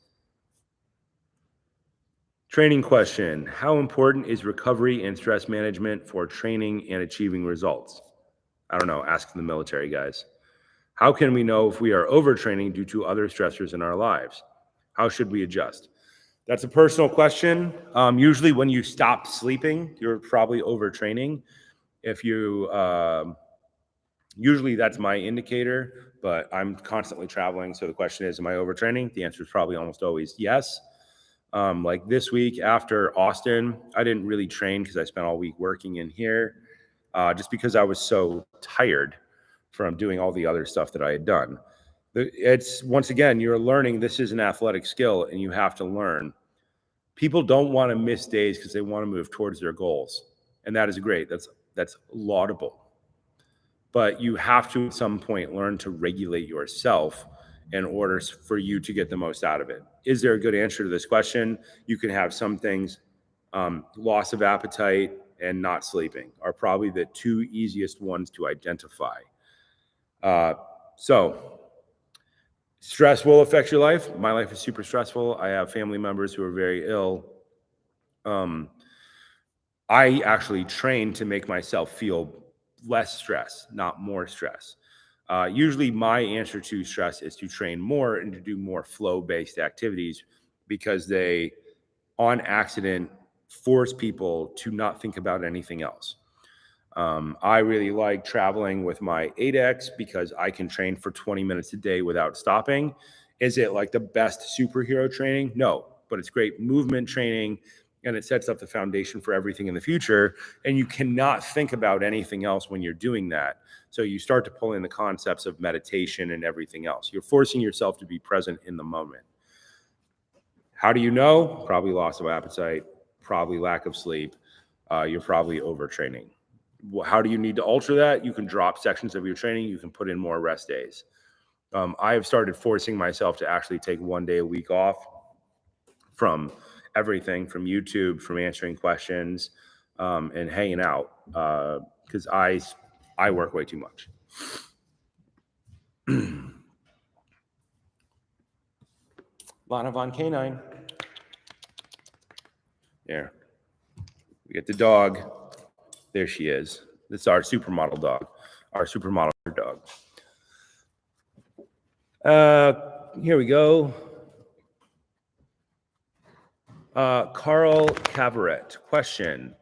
Training question: how important is recovery and stress management for training and achieving results? I don't know, ask the military guys. How can we know if we are overtraining due to other stressors in our lives? How should we adjust? That's a personal question. Usually when you stop sleeping, you're probably overtraining. If you, usually that's my indicator, but I'm constantly traveling. So the question is, am I overtraining? The answer is probably almost always yes. Like this week after Austin, I didn't really train because I spent all week working in here, just because I was so tired from doing all the other stuff that I had done. It's, once again, you're learning, this is an athletic skill and you have to learn. People don't want to miss days because they want to move towards their goals. And that is great. That's laudable. But you have to at some point learn to regulate yourself in order for you to get the most out of it. Is there a good answer to this question? You can have some things. Loss of appetite and not sleeping are probably the two easiest ones to identify. So stress will affect your life. My life is super stressful. I have family members who are very ill. I actually train to make myself feel less stress, not more stress. Usually my answer to stress is to train more and to do more flow-based activities, because they, on accident, force people to not think about anything else. I really like traveling with my 8X because I can train for 20 minutes a day without stopping. Is it like the best superhero training? No, but it's great movement training, and it sets up the foundation for everything in the future. And you cannot think about anything else when you're doing that. So you start to pull in the concepts of meditation and everything else. You're forcing yourself to be present in the moment. How do you know? Probably loss of appetite, probably lack of sleep. You're probably overtraining. How do you need to alter that? You can drop sections of your training. You can put in more rest days. I have started forcing myself to actually take 1 day a week off from everything, from YouTube, from answering questions, and hanging out, because I work way too much. Lana Von Canine. There. We get the dog. There she is. This is our supermodel dog. Our supermodel dog. Here we go. Carl Cavaret. Question: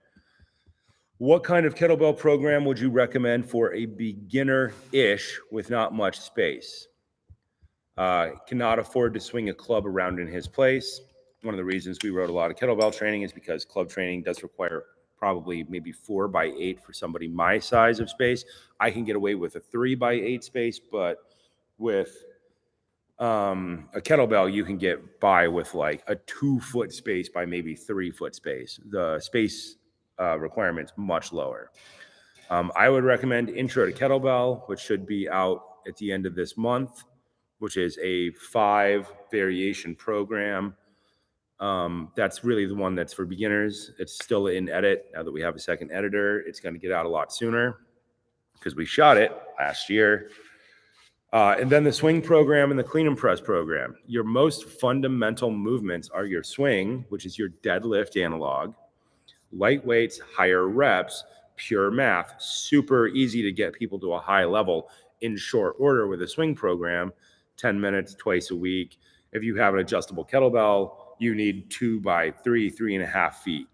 what kind of kettlebell program would you recommend for a beginner-ish with not much space? Cannot afford to swing a club around in his place. One of the reasons we wrote a lot of kettlebell training is because club training does require probably maybe 4x8 for somebody my size of space. I can get away with a 3x8 space, but with a kettlebell, you can get by with like a 2-foot space by maybe 3-foot space. The space requirement's much lower. I would recommend Intro to Kettlebell, which should be out at the end of this month, which is a 5-variation program. That's really the one that's for beginners. It's still in edit now that we have a second editor. It's going to get out a lot sooner. because we shot it last year. And then the swing program and the clean and press program. Your most fundamental movements are your swing, which is your deadlift analog, light weights, higher reps, pure math, super easy to get people to a high level in short order with a swing program, 10 minutes twice a week. If you have an adjustable kettlebell, you need 2 by 3, 3.5 feet.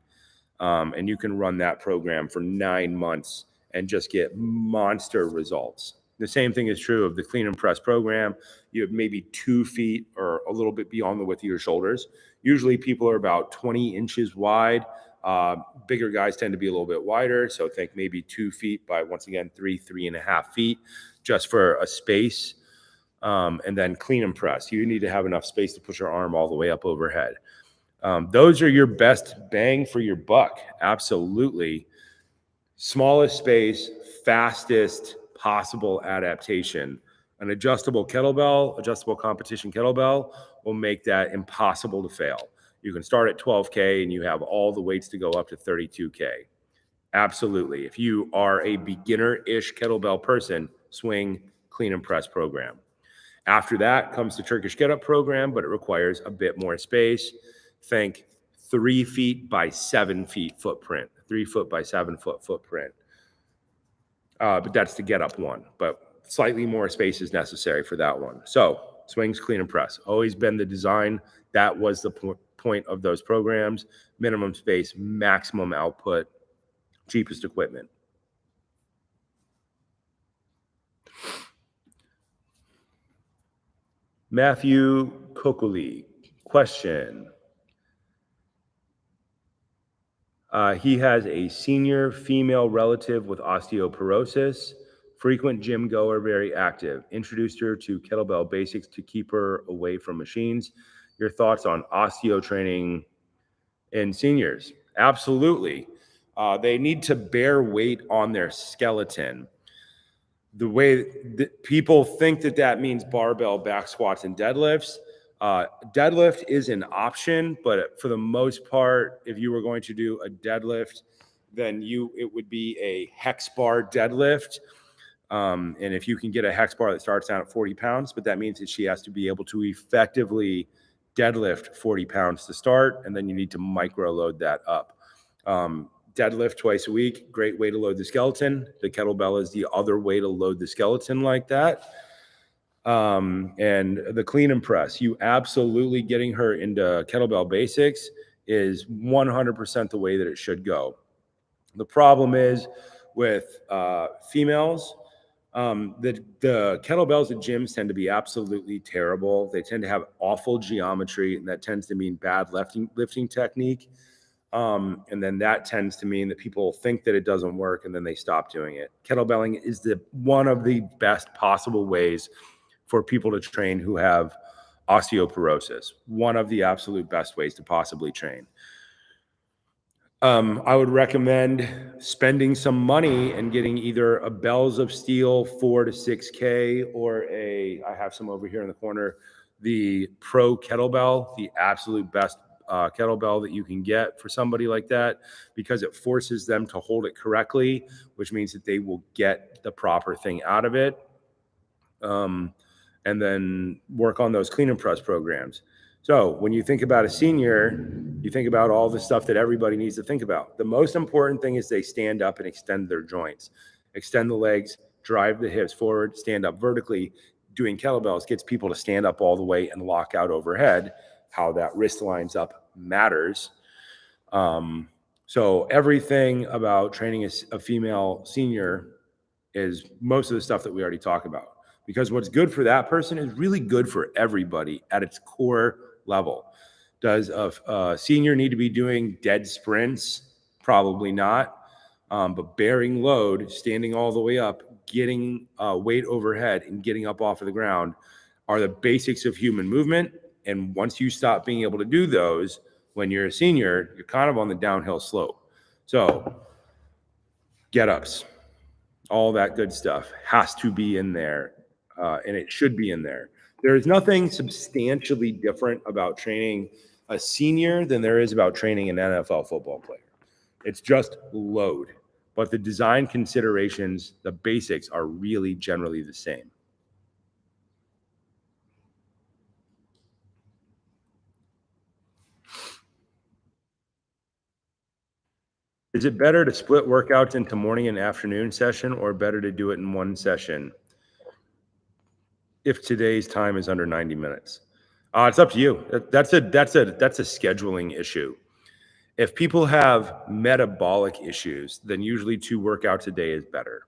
And you can run that program for 9 months and just get monster results. The same thing is true of the clean and press program. You have maybe 2 feet or a little bit beyond the width of your shoulders. Usually people are about 20 inches wide. Bigger guys tend to be a little bit wider. So think maybe 2 feet by, once again, 3.5 feet just for a space. And then clean and press. You need to have enough space to push your arm all the way up overhead. Those are your best bang for your buck. Absolutely. Smallest space, fastest possible adaptation. An adjustable kettlebell, adjustable competition kettlebell will make that impossible to fail. You can start at 12K and you have all the weights to go up to 32K. Absolutely. If you are a beginner-ish kettlebell person, swing, clean and press program. After that comes the Turkish get up program, but it requires a bit more space. Think 3 feet by 7 feet footprint, 3 foot by 7 foot footprint. But that's the get up one, but slightly more space is necessary for that one. So swings, clean and press, always been the design. That was the point of those programs. Minimum space, maximum output, cheapest equipment. Matthew Kokoli, question. He has a senior female relative with osteoporosis, frequent gym goer, very active. Introduced her to kettlebell basics to keep her away from machines. Your thoughts on osteo training in seniors? Absolutely. They need to bear weight on their skeleton. The way that people think that means barbell back squats and deadlifts. Deadlift is an option, but for the most part, if you were going to do a deadlift, then it would be a hex bar deadlift. And if you can get a hex bar that starts out at 40 pounds, but that means that she has to be able to effectively deadlift 40 pounds to start, and then you need to micro load that up. Deadlift twice a week, great way to load the skeleton. The kettlebell is the other way to load the skeleton like that. And the clean and press, you absolutely getting her into kettlebell basics is 100% the way that it should go. The problem is with females, the kettlebells at gyms tend to be absolutely terrible. They tend to have awful geometry, and that tends to mean bad lifting technique. And then that tends to mean that people think that it doesn't work and then they stop doing it. Kettlebelling is one of the best possible ways for people to train who have osteoporosis. One of the absolute best ways to possibly train. I would recommend spending some money and getting either a Bells of Steel 4 to 6K or I have some over here in the corner, the Pro Kettlebell, the absolute best kettlebell that you can get for somebody like that, because it forces them to hold it correctly, which means that they will get the proper thing out of it. And then work on those clean and press programs. So when you think about a senior, you think about all the stuff that everybody needs to think about. The most important thing is they stand up and extend their joints, extend the legs, drive the hips forward, stand up vertically. Doing kettlebells gets people to stand up all the way and lock out overhead. How that wrist lines up matters. So everything about training a female senior is most of the stuff that we already talked about. Because what's good for that person is really good for everybody at its core level. Does a senior need to be doing dead sprints? Probably not. But bearing load, standing all the way up, getting weight overhead, and getting up off of the ground are the basics of human movement. And once you stop being able to do those, when you're a senior, you're kind of on the downhill slope. So get-ups, all that good stuff has to be in there. And it should be in there. There is nothing substantially different about training a senior than there is about training an NFL football player. It's just load. but the design considerations, the basics are really generally the same. Is it better to split workouts into morning and afternoon session, or better to do it in one session if today's time is under 90 minutes? It's up to you. That's a scheduling issue. If people have metabolic issues, then usually 2 workouts a day is better.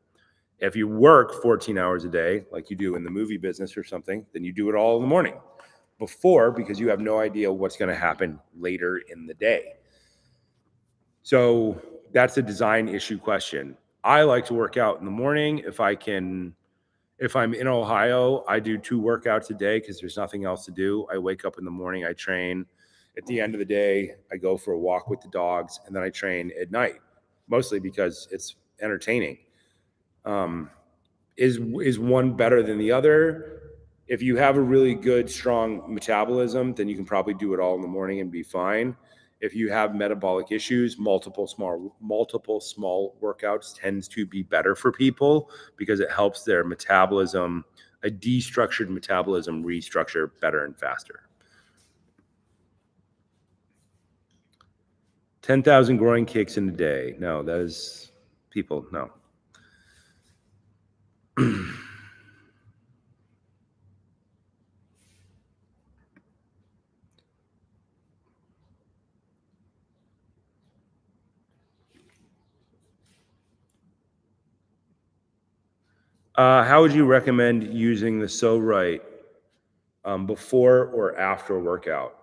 If you work 14 hours a day, like you do in the movie business or something, then you do it all in the morning before, because you have no idea what's going to happen later in the day. So that's a design issue question. I like to work out in the morning. If I'm in Ohio, I do 2 workouts a day because there's nothing else to do. I wake up in the morning, I train. At the end of the day, I go for a walk with the dogs, and then I train at night, mostly because it's entertaining. Is one better than the other? If you have a really good, strong metabolism, then you can probably do it all in the morning and be fine. If you have metabolic issues, multiple small workouts tends to be better for people because it helps their metabolism, a destructured metabolism, restructure better and faster. 10,000 groin kicks in a day. No, that is people, no. How would you recommend using the So Right before or after a workout?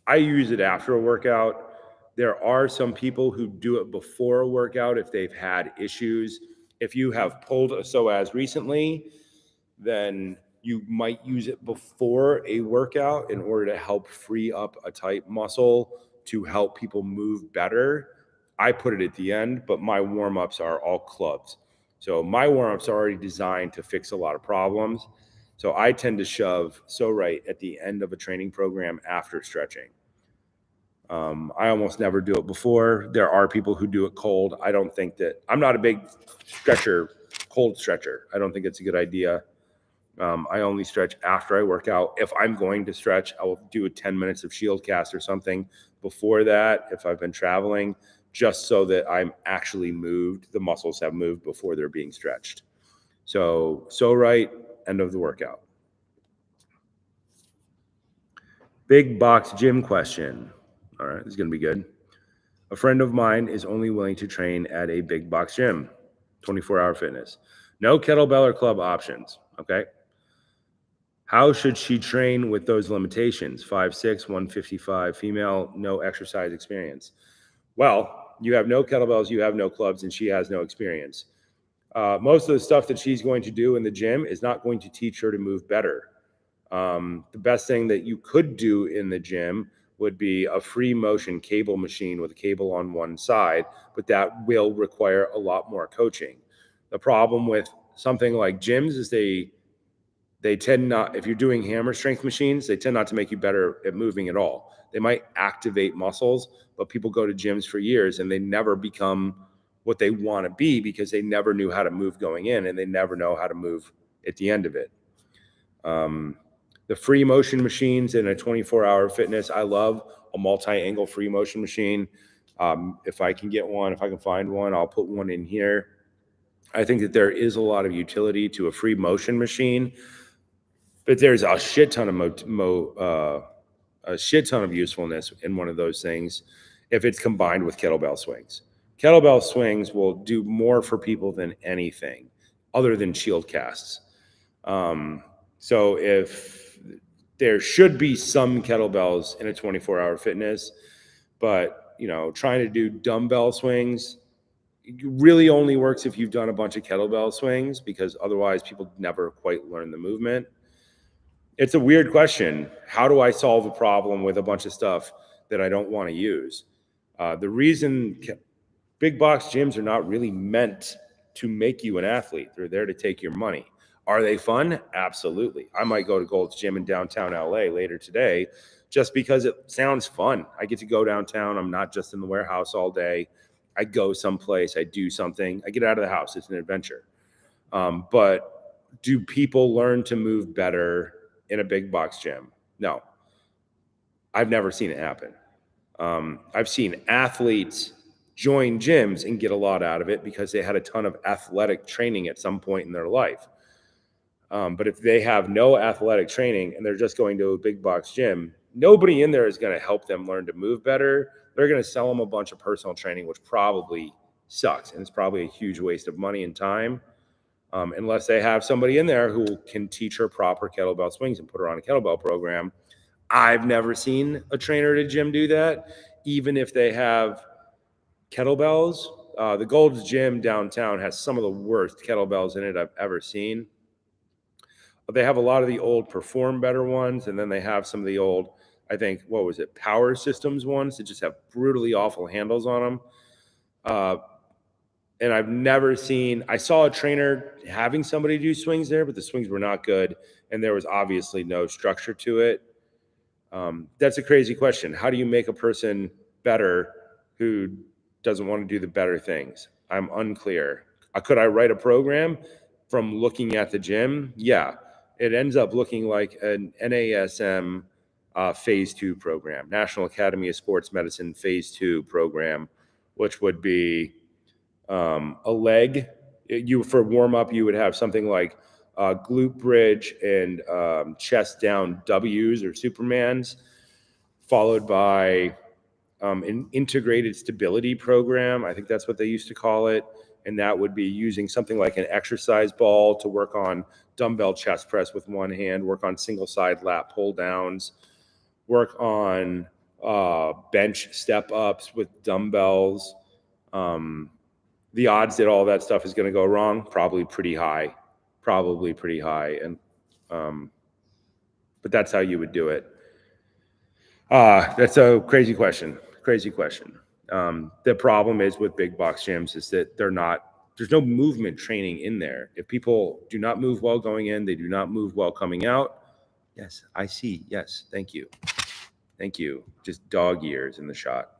I use it after a workout. There are some people who do it before a workout if they've had issues. If you have pulled a psoas recently, then you might use it before a workout in order to help free up a tight muscle to help people move better. I put it at the end, but my warm-ups are all clubs. So my warm-ups are already designed to fix a lot of problems. So I tend to shove So Right at the end of a training program after stretching. I almost never do it before. There are people who do it cold. I'm not a big cold stretcher. I don't think it's a good idea. I only stretch after I work out. If I'm going to stretch, I will do a 10 minutes of shield cast or something before that if I've been traveling, just so that I'm actually moved. The muscles have moved before they're being stretched. So Right, end of the workout. Big box gym question. All right, this is going to be good. A friend of mine is only willing to train at a big box gym, 24-hour fitness. No kettlebell or club options, okay? How should she train with those limitations? 5'6", 155, female, no exercise experience. Well, you have no kettlebells, you have no clubs, and she has no experience. Most of the stuff that she's going to do in the gym is not going to teach her to move better. The best thing that you could do in the gym would be a free motion cable machine with a cable on one side, but that will require a lot more coaching. The problem with something like gyms is they tend not, if you're doing hammer strength machines, they tend not to make you better at moving at all. They might activate muscles, but people go to gyms for years and they never become what they want to be because they never knew how to move going in and they never know how to move at the end of it. The free motion machines in a 24-hour fitness, I love a multi-angle free motion machine. If I can get one, if I can find one, I'll put one in here. I think that there is a lot of utility to a free motion machine, but there's a shit ton of usefulness in one of those things if it's combined with kettlebell swings. Kettlebell swings will do more for people than anything other than shield casts. So if there should be some kettlebells in a 24-hour fitness, but trying to do dumbbell swings really only works if you've done a bunch of kettlebell swings, because otherwise people never quite learn the movement. It's a weird question. How do I solve a problem with a bunch of stuff that I don't want to use? The reason big box gyms are not really meant to make you an athlete. They're there to take your money. Are they fun? Absolutely. I might go to Gold's Gym in downtown LA later today just because it sounds fun. I get to go downtown. I'm not just in the warehouse all day. I go someplace, I do something, I get out of the house. It's an adventure. But do people learn to move better in a big box gym? No, I've never seen it happen. I've seen athletes join gyms and get a lot out of it because they had a ton of athletic training at some point in their life. But if they have no athletic training and they're just going to a big box gym, nobody in there is going to help them learn to move better. They're going to sell them a bunch of personal training, which probably sucks. And it's probably a huge waste of money and time. Unless they have somebody in there who can teach her proper kettlebell swings and put her on a kettlebell program. I've never seen a trainer at a gym do that, even if they have kettlebells. The Gold's Gym downtown has some of the worst kettlebells in it I've ever seen. They have a lot of the old Perform Better ones, and then they have some of the old, I think, what was it, Power Systems ones that just have brutally awful handles on them. And I've never seen, I saw a trainer having somebody do swings there, but the swings were not good, and there was obviously no structure to it. That's a crazy question. How do you make a person better who doesn't want to do the better things? I'm unclear. Could I write a program from looking at the gym? Yeah. It ends up looking like an NASM phase 2 program, National Academy of Sports Medicine phase 2 program, which would be a leg. For warm up, you would have something like glute bridge and chest down W's or Supermans, followed by an integrated stability program. I think that's what they used to call it. And that would be using something like an exercise ball to work on dumbbell chest press with one hand, work on single side lat pull downs, work on bench step ups with dumbbells. The odds that all that stuff is going to go wrong, probably pretty high. And but that's how you would do it. That's a crazy question. The problem is with big box gyms is that there's no movement training in there. If people do not move well going in, they do not move well coming out. Yes, I see. Yes, thank you. Just dog ears in the shot.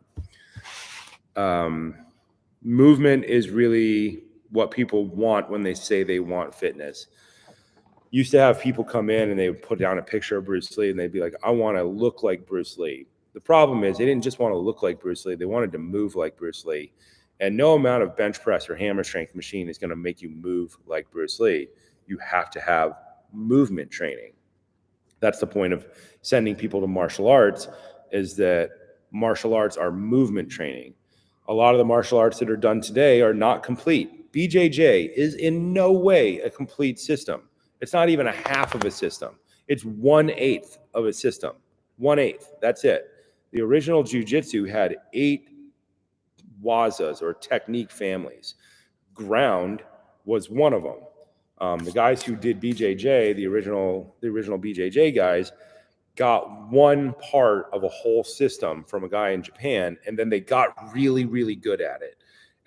Movement is really what people want when they say they want fitness. Used to have people come in and they would put down a picture of Bruce Lee and they'd be like, I want to look like Bruce Lee. The problem is they didn't just want to look like Bruce Lee. They wanted to move like Bruce Lee. And no amount of bench press or hammer strength machine is going to make you move like Bruce Lee. You have to have movement training. That's the point of sending people to martial arts, is that martial arts are movement training. A lot of the martial arts that are done today are not complete. BJJ is in no way a complete system. It's not even a half of a system. It's 1/8 of a system. 1/8. That's it. The original jiu-jitsu had 8 wazas or technique families. Ground was one of them. The guys who did BJJ, the original BJJ guys, got one part of a whole system from a guy in Japan, and then they got really, really good at it.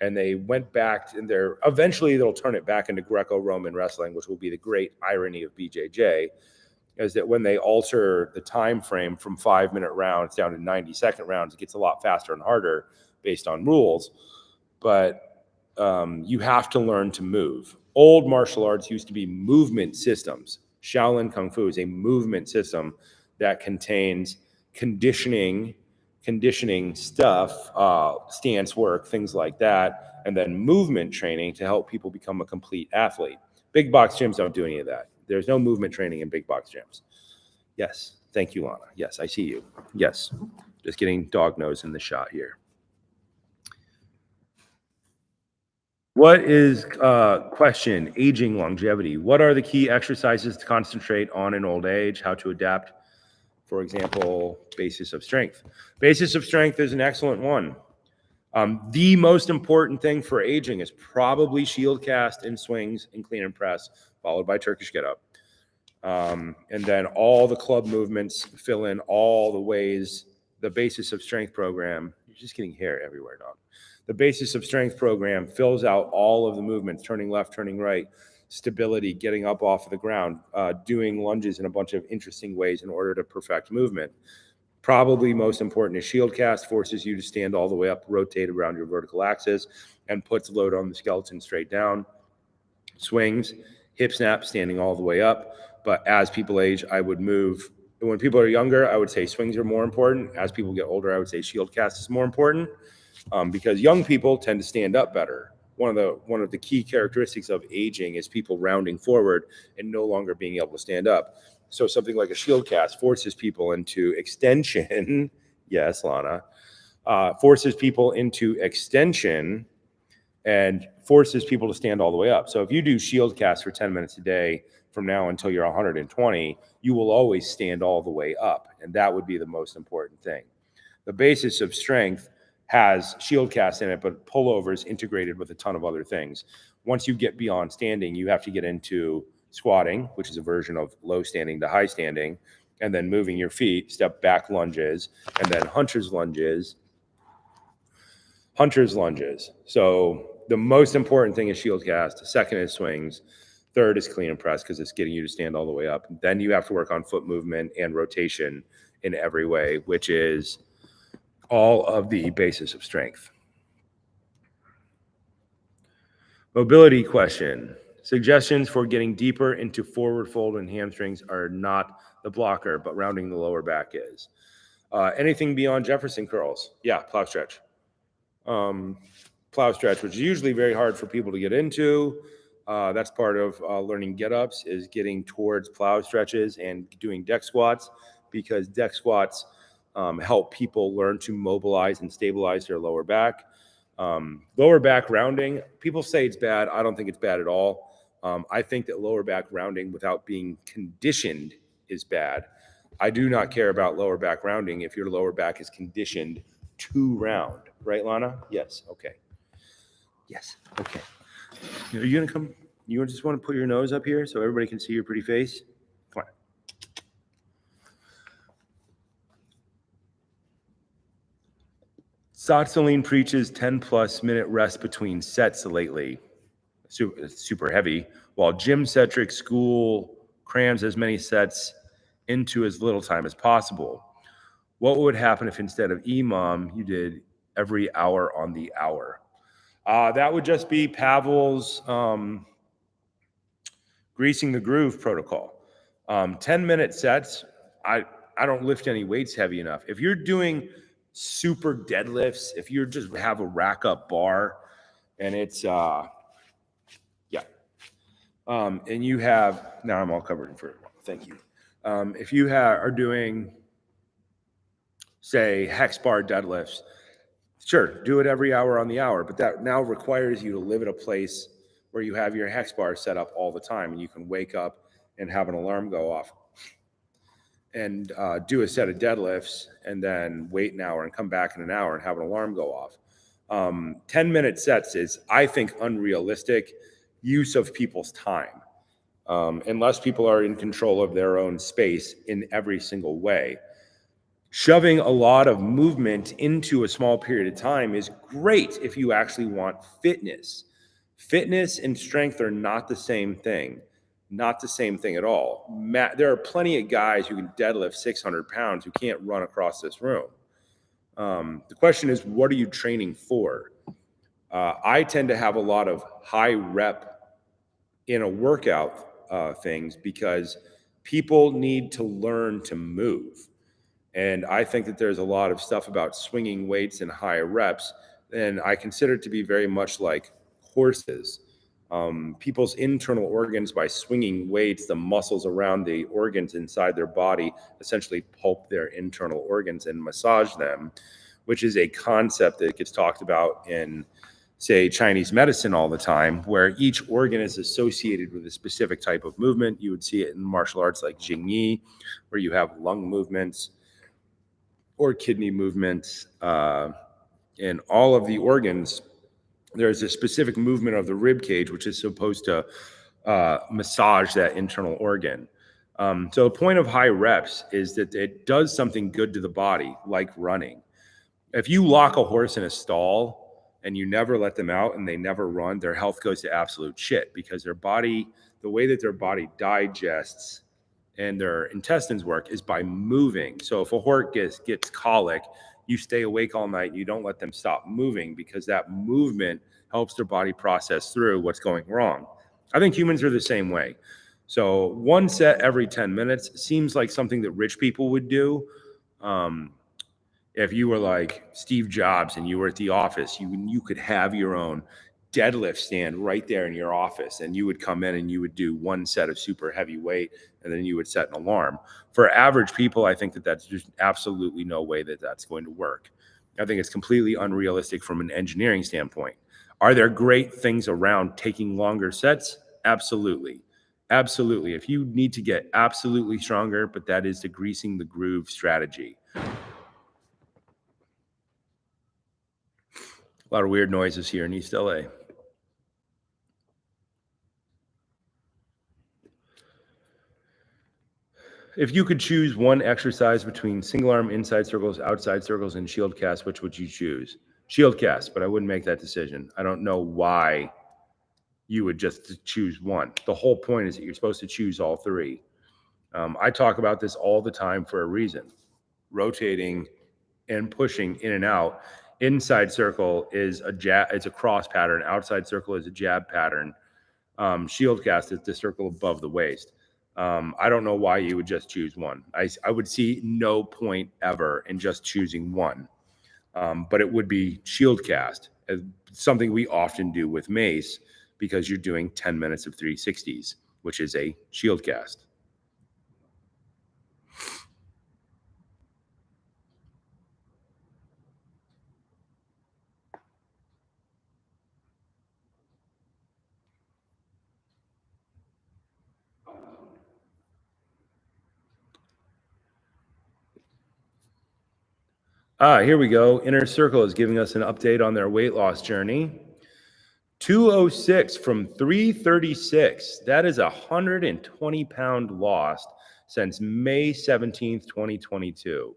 And they went back and eventually they'll turn it back into Greco-Roman wrestling, which will be the great irony of BJJ, is that when they alter the time frame from 5-minute rounds down to 90-second rounds, it gets a lot faster and harder based on rules. But you have to learn to move. Old martial arts used to be movement systems. Shaolin Kung Fu is a movement system that contains conditioning stuff, stance work, things like that, and then movement training to help people become a complete athlete. Big box gyms don't do any of that. There's no movement training in big box gyms. Yes, thank you, Lana. Yes, I see you. Yes, just getting dog nose in the shot here. What is question? Aging longevity. What are the key exercises to concentrate on in old age? How to adapt? For example, basis of strength. Basis of strength is an excellent one. The most important thing for aging is probably shield cast and swings and clean and press, followed by Turkish get up. And then all the club movements fill in all the ways. The basis of strength program, you're just getting hair everywhere, dog. The basis of strength program fills out all of the movements, turning left, turning right, stability, getting up off of the ground, doing lunges in a bunch of interesting ways in order to perfect movement. Probably most important is shield cast, forces you to stand all the way up, rotate around your vertical axis, and puts load on the skeleton straight down. Swings, hip snap, standing all the way up. But as people age, I would move. When people are younger, I would say swings are more important. As people get older, I would say shield cast is more important, because young people tend to stand up better. One of the key characteristics of aging is people rounding forward and no longer being able to stand up. So something like a shield cast forces people into extension. Yes, Lana. Forces people into extension and forces people to stand all the way up. So if you do shield cast for 10 minutes a day from now until you're 120, you will always stand all the way up. And that would be the most important thing. The basis of strength has shield cast in it, but pullovers integrated with a ton of other things. Once you get beyond standing, you have to get into squatting, which is a version of low standing to high standing, and then moving your feet, step back lunges, and then hunter's lunges. So the most important thing is shield cast. Second is swings. Third is clean and press, because it's getting you to stand all the way up. Then you have to work on foot movement and rotation in every way, which is all of the basis of strength. Mobility question. Suggestions for getting deeper into forward fold and hamstrings are not the blocker, but rounding the lower back is. Anything beyond Jefferson curls? Yeah, plow stretch. Plow stretch, which is usually very hard for people to get into. That's part of learning get-ups, is getting towards plow stretches and doing deck squats, because deck squats help people learn to mobilize and stabilize their lower back. Lower back rounding, people say it's bad. I don't think it's bad at all. I think that lower back rounding without being conditioned is bad. I do not care about lower back rounding if your lower back is conditioned to round. Right, Lana? Yes. Okay. Yes. Okay. Are you going to come? You just want to put your nose up here so everybody can see your pretty face? Come on. Satsaline preaches 10+ minute rest between sets lately. Super heavy. While gym-centric school crams as many sets into as little time as possible. What would happen if instead of EMOM, you did every hour on the hour? That would just be Pavel's greasing the groove protocol. 10-minute sets. I don't lift any weights heavy enough. If you're doing super deadlifts, if you just have a rack up bar and it's and you have, now I'm all covered in fur. Thank you. If you are doing, say, hex bar deadlifts, sure, do it every hour on the hour, but that now requires you to live at a place where you have your hex bar set up all the time and you can wake up and have an alarm go off and do a set of deadlifts and then wait an hour and come back in an hour and have an alarm go off. 10-minute sets is, I think, unrealistic use of people's time, unless people are in control of their own space in every single way. Shoving a lot of movement into a small period of time is great if you actually want fitness. Fitness and strength are not the same thing. Not the same thing at all. There are plenty of guys who can deadlift 600 pounds who can't run across this room. The question is, what are you training for? I tend to have a lot of high rep in a workout things because people need to learn to move. And I think that there's a lot of stuff about swinging weights and high reps, and I consider it to be very much like horses. People's internal organs, by swinging weights, the muscles around the organs inside their body essentially pulp their internal organs and massage them, which is a concept that gets talked about in, say, Chinese medicine all the time, where each organ is associated with a specific type of movement. You would see it in martial arts like Jingyi, where you have lung movements or kidney movements, and all of the organs. There's a specific movement of the rib cage, which is supposed to massage that internal organ. So the point of high reps is that it does something good to the body, like running. If you lock a horse in a stall and you never let them out and they never run, their health goes to absolute shit, because their body, the way that their body digests and their intestines work is by moving. So if a horse gets colic, you stay awake all night. You don't let them stop moving because that movement helps their body process through what's going wrong. I think humans are the same way. So one set every 10 minutes seems like something that rich people would do. If you were like Steve Jobs and you were at the office, you could have your own deadlift stand right there in your office, and you would come in and you would do one set of super heavy weight, and then you would set an alarm. For average people, I think that that's just absolutely no way that that's going to work. I think it's completely unrealistic from an engineering standpoint. Are there great things around taking longer sets? Absolutely. Absolutely. If you need to get absolutely stronger, but that is the greasing the groove strategy. A lot of weird noises here in East LA. If you could choose one exercise between single arm inside circles, outside circles, and shield cast, which would you choose? Shield cast, but I wouldn't make that decision. I don't know why you would just choose one. The whole point is that you're supposed to choose all three. I talk about this all the time for a reason. Rotating and pushing in and out. Inside circle is a jab, it's a cross pattern. Outside circle is a jab pattern. Shield cast is the circle above the waist. I don't know why you would just choose one. I would see no point ever in just choosing one. But it would be shield cast, something we often do with mace because you're doing 10 minutes of 360s, which is a shield cast. Here we go. Inner Circle is giving us an update on their weight loss journey. 206 from 336. That is a 120-pound loss since May 17th, 2022.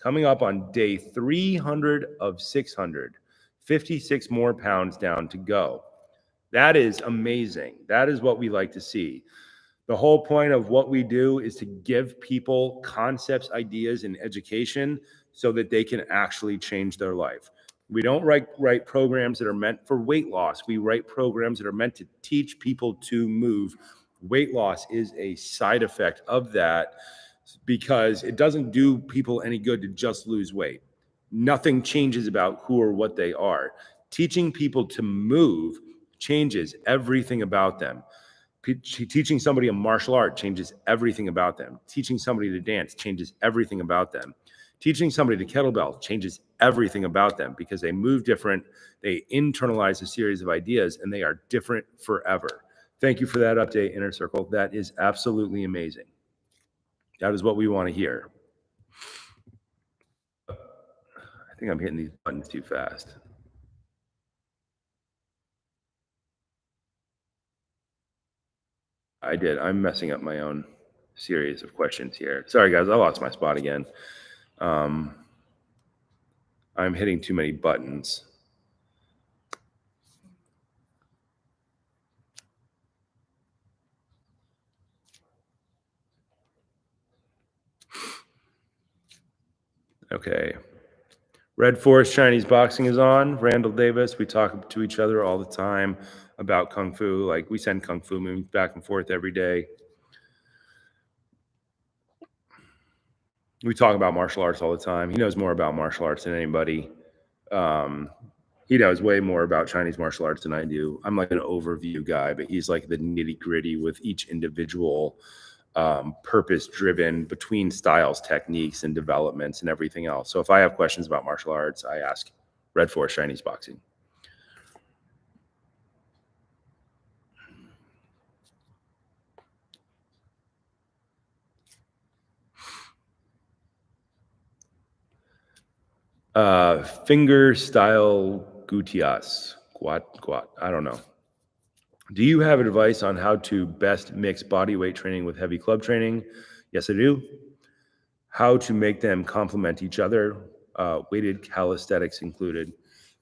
Coming up on day 300 of 600. 56 more pounds down to go. That is amazing. That is what we like to see. The whole point of what we do is to give people concepts, ideas, and education so that they can actually change their life. We don't write programs that are meant for weight loss. We write programs that are meant to teach people to move. Weight loss is a side effect of that because it doesn't do people any good to just lose weight. Nothing changes about who or what they are. Teaching people to move changes everything about them. Teaching somebody a martial art changes everything about them. Teaching somebody to dance changes everything about them. Teaching somebody to kettlebell changes everything about them because they move different, they internalize a series of ideas, and they are different forever. Thank you for that update, Inner Circle. That is absolutely amazing. That is what we want to hear. I think I'm hitting these buttons too fast. I did. I'm messing up my own series of questions here. Sorry, guys. I lost my spot again. I'm hitting too many buttons. Okay. Red Forest Chinese Boxing is on. Randall Davis. We talk to each other all the time about Kung Fu. Like, we send Kung Fu moves back and forth every day. We talk about martial arts all the time. He knows more about martial arts than anybody. He knows way more about Chinese martial arts than I do. I'm like an overview guy, but he's like the nitty gritty with each individual purpose driven between styles, techniques, and developments and everything else. So if I have questions about martial arts, I ask Red Forest Chinese Boxing. Finger style gutias. Guat. I don't know. Do you have advice on how to best mix body weight training with heavy club training? Yes, I do. How to make them complement each other, weighted calisthenics included.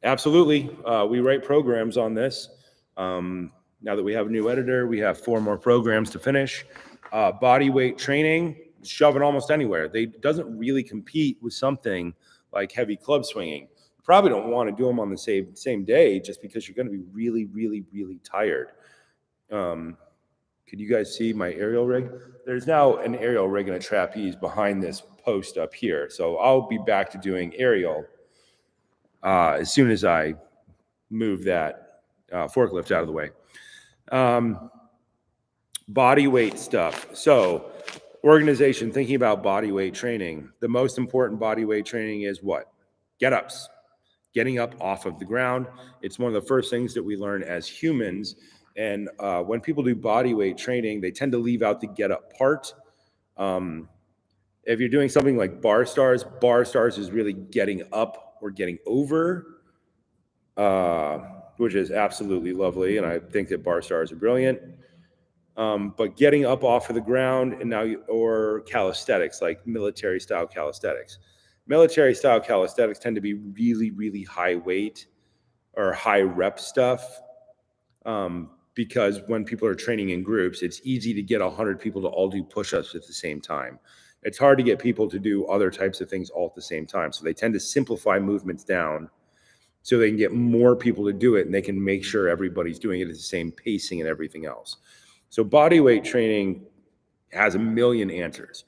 Absolutely. We write programs on this. Now that we have a new editor, we have 4 more programs to finish. Body weight training, shove it almost anywhere. They doesn't really compete with something like heavy club swinging. You probably don't want to do them on the same day just because you're going to be really, really, really tired. Could you guys see my aerial rig? There's now an aerial rig and a trapeze behind this post up here. So I'll be back to doing aerial as soon as I move that forklift out of the way. Body weight stuff. So organization thinking about body weight training. The most important body weight training is what? Get-ups. Getting up off of the ground. It's one of the first things that we learn as humans. And when people do body weight training, they tend to leave out the get up part. If you're doing something like bar stars is really getting up or getting over, which is absolutely lovely. And I think that bar stars are brilliant. But getting up off of the ground and now, or calisthenics, like military style calisthenics. Military style calisthenics tend to be really, really high weight or high rep stuff. Because when people are training in groups, it's easy to get 100 people to all do push-ups at the same time. It's hard to get people to do other types of things all at the same time. So they tend to simplify movements down so they can get more people to do it and they can make sure everybody's doing it at the same pacing and everything else. So body weight training has a million answers.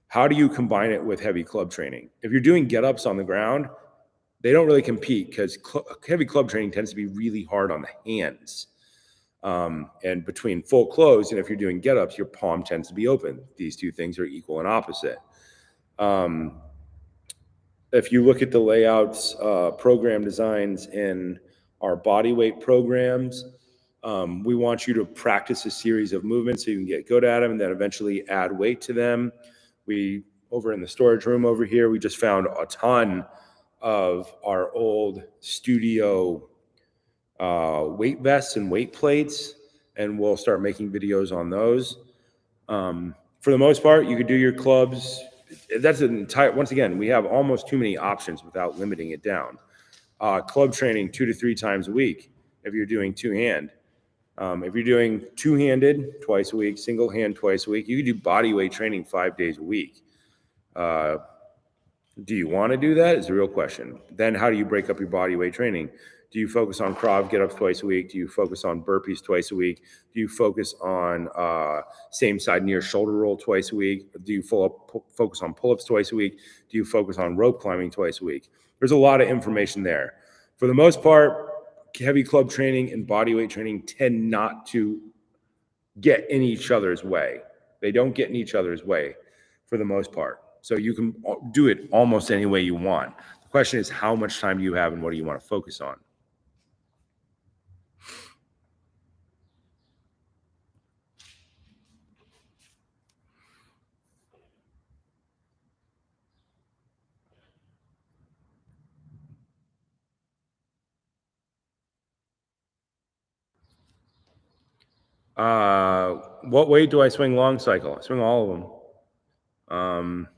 How do you combine it with heavy club training? If you're doing get-ups on the ground, they don't really compete because heavy club training tends to be really hard on the hands. And between full close and if you're doing get-ups, your palm tends to be open. These two things are equal and opposite. If you look at the layouts, program designs in our body weight programs, we want you to practice a series of movements so you can get good at them and then eventually add weight to them. We, over in the storage room over here, we just found a ton of our old studio weight vests and weight plates, and we'll start making videos on those. For the most part, you could do your clubs. That's an entire, once again, we have almost too many options without limiting it down. Club training 2 to 3 times a week if you're doing two-hand. If you're doing two-handed twice a week, single hand twice a week, you can do body weight training 5 days a week. Do you want to do that? Is the real question. Then how do you break up your body weight training? Do you focus on Krav get-ups twice a week? Do you focus on burpees twice a week? Do you focus on same side near shoulder roll twice a week? Do you focus on pull-ups twice a week? Do you focus on rope climbing twice a week? There's a lot of information there. For the most part, heavy club training and body weight training tend not to get in each other's way. They don't get in each other's way for the most part. So you can do it almost any way you want. The question is, how much time do you have and what do you want to focus on? What weight do I swing long cycle? I swing all of them.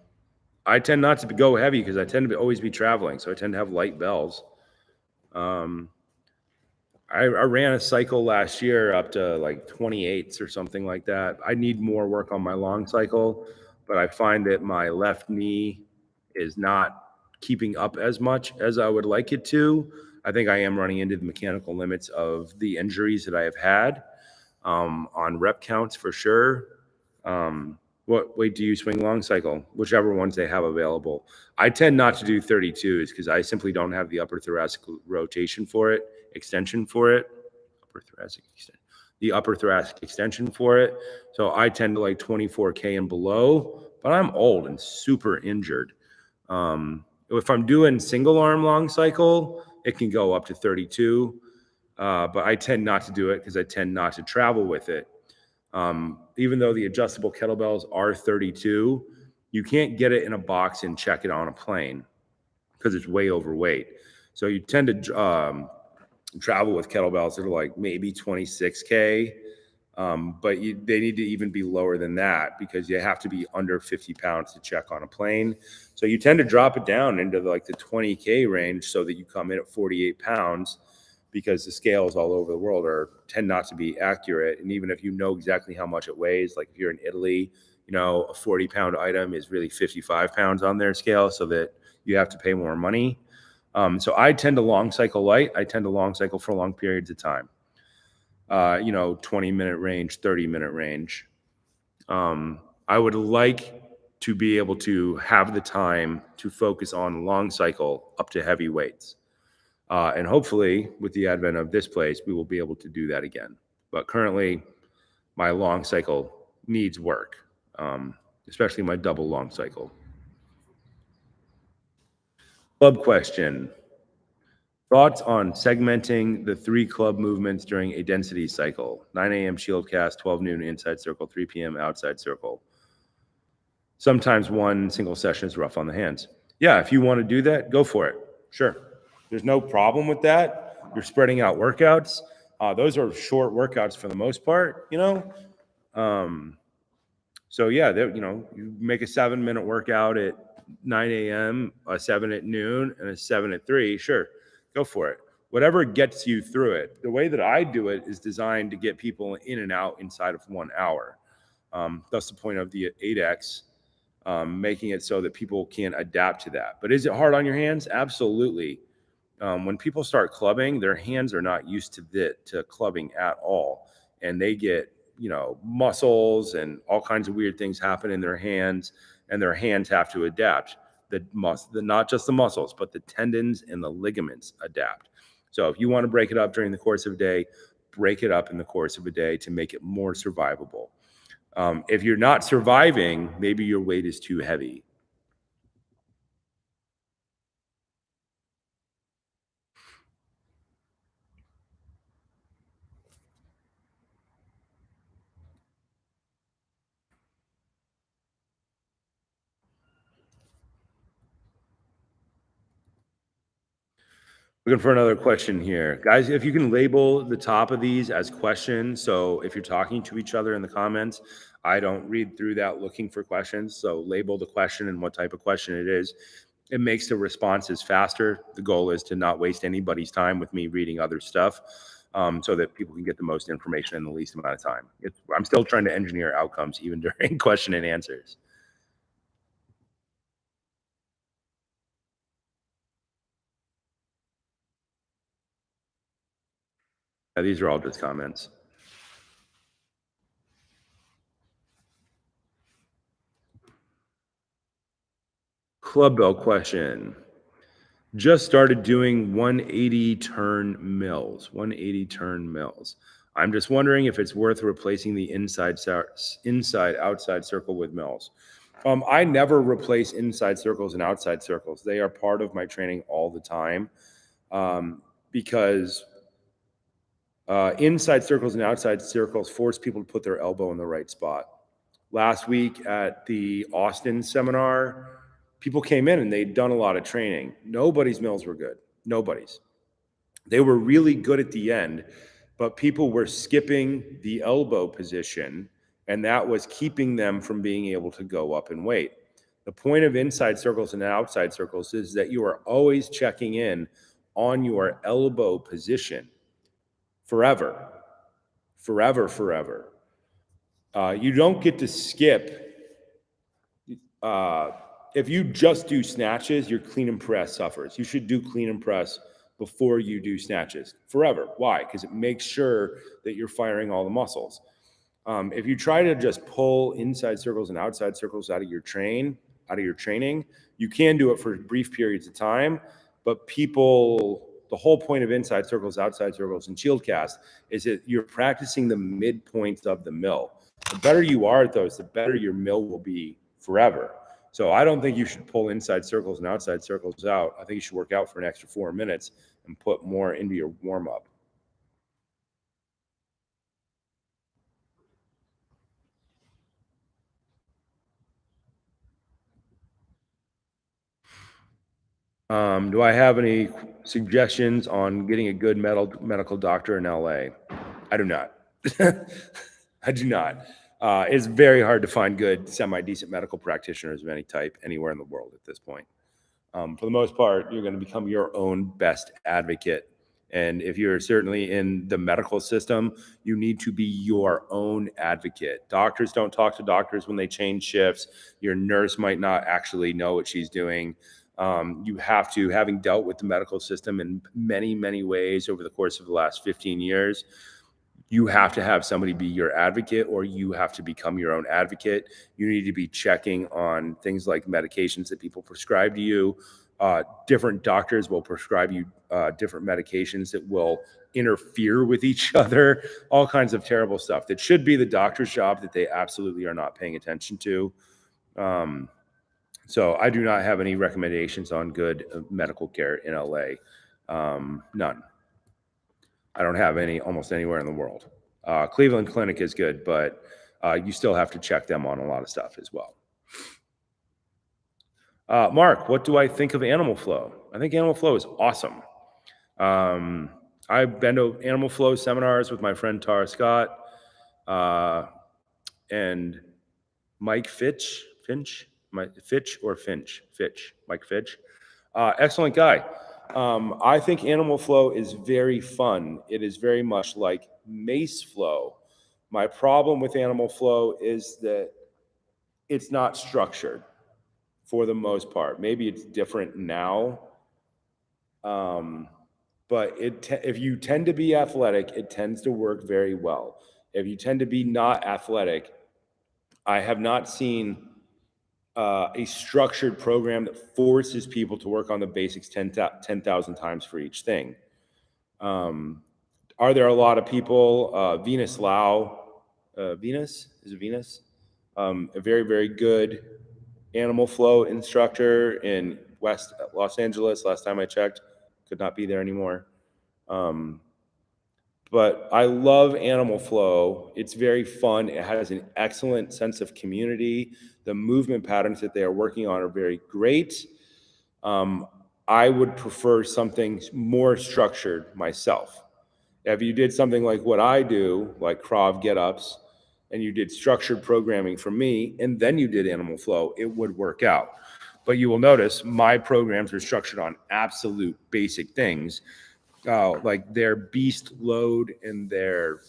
I tend not to go heavy because I tend to always be traveling, so I tend to have light bells. I ran a cycle last year up to like 28s or something like that. I need more work on my long cycle, but I find that my left knee is not keeping up as much as I would like it to. I think I am running into the mechanical limits of the injuries that I have had on rep counts for sure. What weight do you swing long cycle? Whichever ones they have available. I tend not to do 32s because I simply don't have the upper thoracic rotation for it, extension for it. The upper thoracic extension for it. So I tend to like 24K and below, but I'm old and super injured. If I'm doing single arm long cycle, it can go up to 32. But I tend not to do it because I tend not to travel with it. Even though the adjustable kettlebells are 32, you can't get it in a box and check it on a plane because it's way overweight. So you tend to travel with kettlebells that are like maybe 26K, but they need to even be lower than that because you have to be under 50 pounds to check on a plane. So you tend to drop it down into like the 20K range so that you come in at 48 pounds because the scales all over the world tend not to be accurate. And even if you know exactly how much it weighs, like if you're in Italy, a 40-pound item is really 55 pounds on their scale, so that you have to pay more money. So I tend to long cycle light. I tend to long cycle for long periods of time. 20-minute range, 30-minute range. I would like to be able to have the time to focus on long cycle up to heavy weights. And hopefully, with the advent of this place, we will be able to do that again. But currently, my long cycle needs work, especially my double long cycle. Club question. Thoughts on segmenting the 3 club movements during a density cycle? 9 a.m. shield cast, 12 noon inside circle, 3 p.m. outside circle. Sometimes one single session is rough on the hands. Yeah, if you want to do that, go for it. Sure. There's no problem with that. You're spreading out workouts. Those are short workouts for the most part, So yeah, you make a 7-minute workout at 9 a.m., a 7 at noon, and a 7 at 3. Sure, go for it. Whatever gets you through it. The way that I do it is designed to get people in and out inside of 1 hour. That's the point of the 8X, making it so that people can adapt to that. But is it hard on your hands? Absolutely. When people start clubbing, their hands are not used to clubbing at all, and they get muscles and all kinds of weird things happen in their hands, and their hands have to adapt. Not just the muscles, but the tendons and the ligaments adapt. So if you want to break it up during the course of a day, break it up in the course of a day to make it more survivable. If you're not surviving, maybe your weight is too heavy. Looking for another question here. Guys, if you can label the top of these as questions. So if you're talking to each other in the comments, I don't read through that looking for questions. So label the question and what type of question it is. It makes the responses faster. The goal is to not waste anybody's time with me reading other stuff, so that people can get the most information in the least amount of time. I'm still trying to engineer outcomes even during question and answers. These are all just comments. Club bell question. Just started doing 180 turn mills. 180 turn mills. I'm just wondering if it's worth replacing the inside outside circle with mills. I never replace inside circles and outside circles. They are part of my training all the time, because inside circles and outside circles force people to put their elbow in the right spot. Last week at the Austin seminar, people came in and they'd done a lot of training. Nobody's mills were good. Nobody's. They were really good at the end, but people were skipping the elbow position, and that was keeping them from being able to go up in weight. The point of inside circles and outside circles is that you are always checking in on your elbow position forever. You don't get to skip. If you just do snatches, your clean and press suffers. You should do clean and press before you do snatches forever. Why? Because it makes sure that you're firing all the muscles. If you try to just pull inside circles and outside circles out of your training, you can do it for brief periods of time, but the whole point of inside circles, outside circles, and shield cast is that you're practicing the midpoints of the mill. The better you are at those, the better your mill will be forever. So I don't think you should pull inside circles and outside circles out. I think you should work out for an extra 4 minutes and put more into your warm-up. Do I have any suggestions on getting a good medical doctor in LA? I do not. I do not. It's very hard to find good, semi-decent medical practitioners of any type anywhere in the world at this point. For the most part, you're going to become your own best advocate And if you're certainly in the medical system, you need to be your own advocate. Doctors don't talk to doctors when they change shifts. Your nurse might not actually know what she's doing. You have to, having dealt with the medical system in many, many ways over the course of the last 15 years, you have to have somebody be your advocate, or you have to become your own advocate. You need to be checking on things like medications that people prescribe to you. Different doctors will prescribe you different medications that will interfere with each other, all kinds of terrible stuff that should be the doctor's job that they absolutely are not paying attention to. So I do not have any recommendations on good medical care in LA. None. I don't have any almost anywhere in the world. Cleveland Clinic is good, but you still have to check them on a lot of stuff as well. Mark, what do I think of Animal Flow? I think Animal Flow is awesome. I've been to Animal Flow seminars with my friend Tara Scott and Mike Fitch. Mike Fitch. Excellent guy. I think Animal Flow is very fun. It is very much like Mace Flow. My problem with Animal Flow is that it's not structured for the most part. Maybe it's different now. But if you tend to be athletic, it tends to work very well. If you tend to be not athletic, I have not seen a structured program that forces people to work on the basics 10,000 times for each thing. Are there a lot of people? Venus Lau, a very, very good Animal Flow instructor in West Los Angeles. Last time I checked, could not be there anymore. But I love Animal Flow. It's very fun. It has an excellent sense of community. The movement patterns that they are working on are very great. I would prefer something more structured myself. If you did something like what I do, like Krav get-ups, and you did structured programming for me, and then you did Animal Flow, it would work out. But you will notice my programs are structured on absolute basic things, like their beast load and their,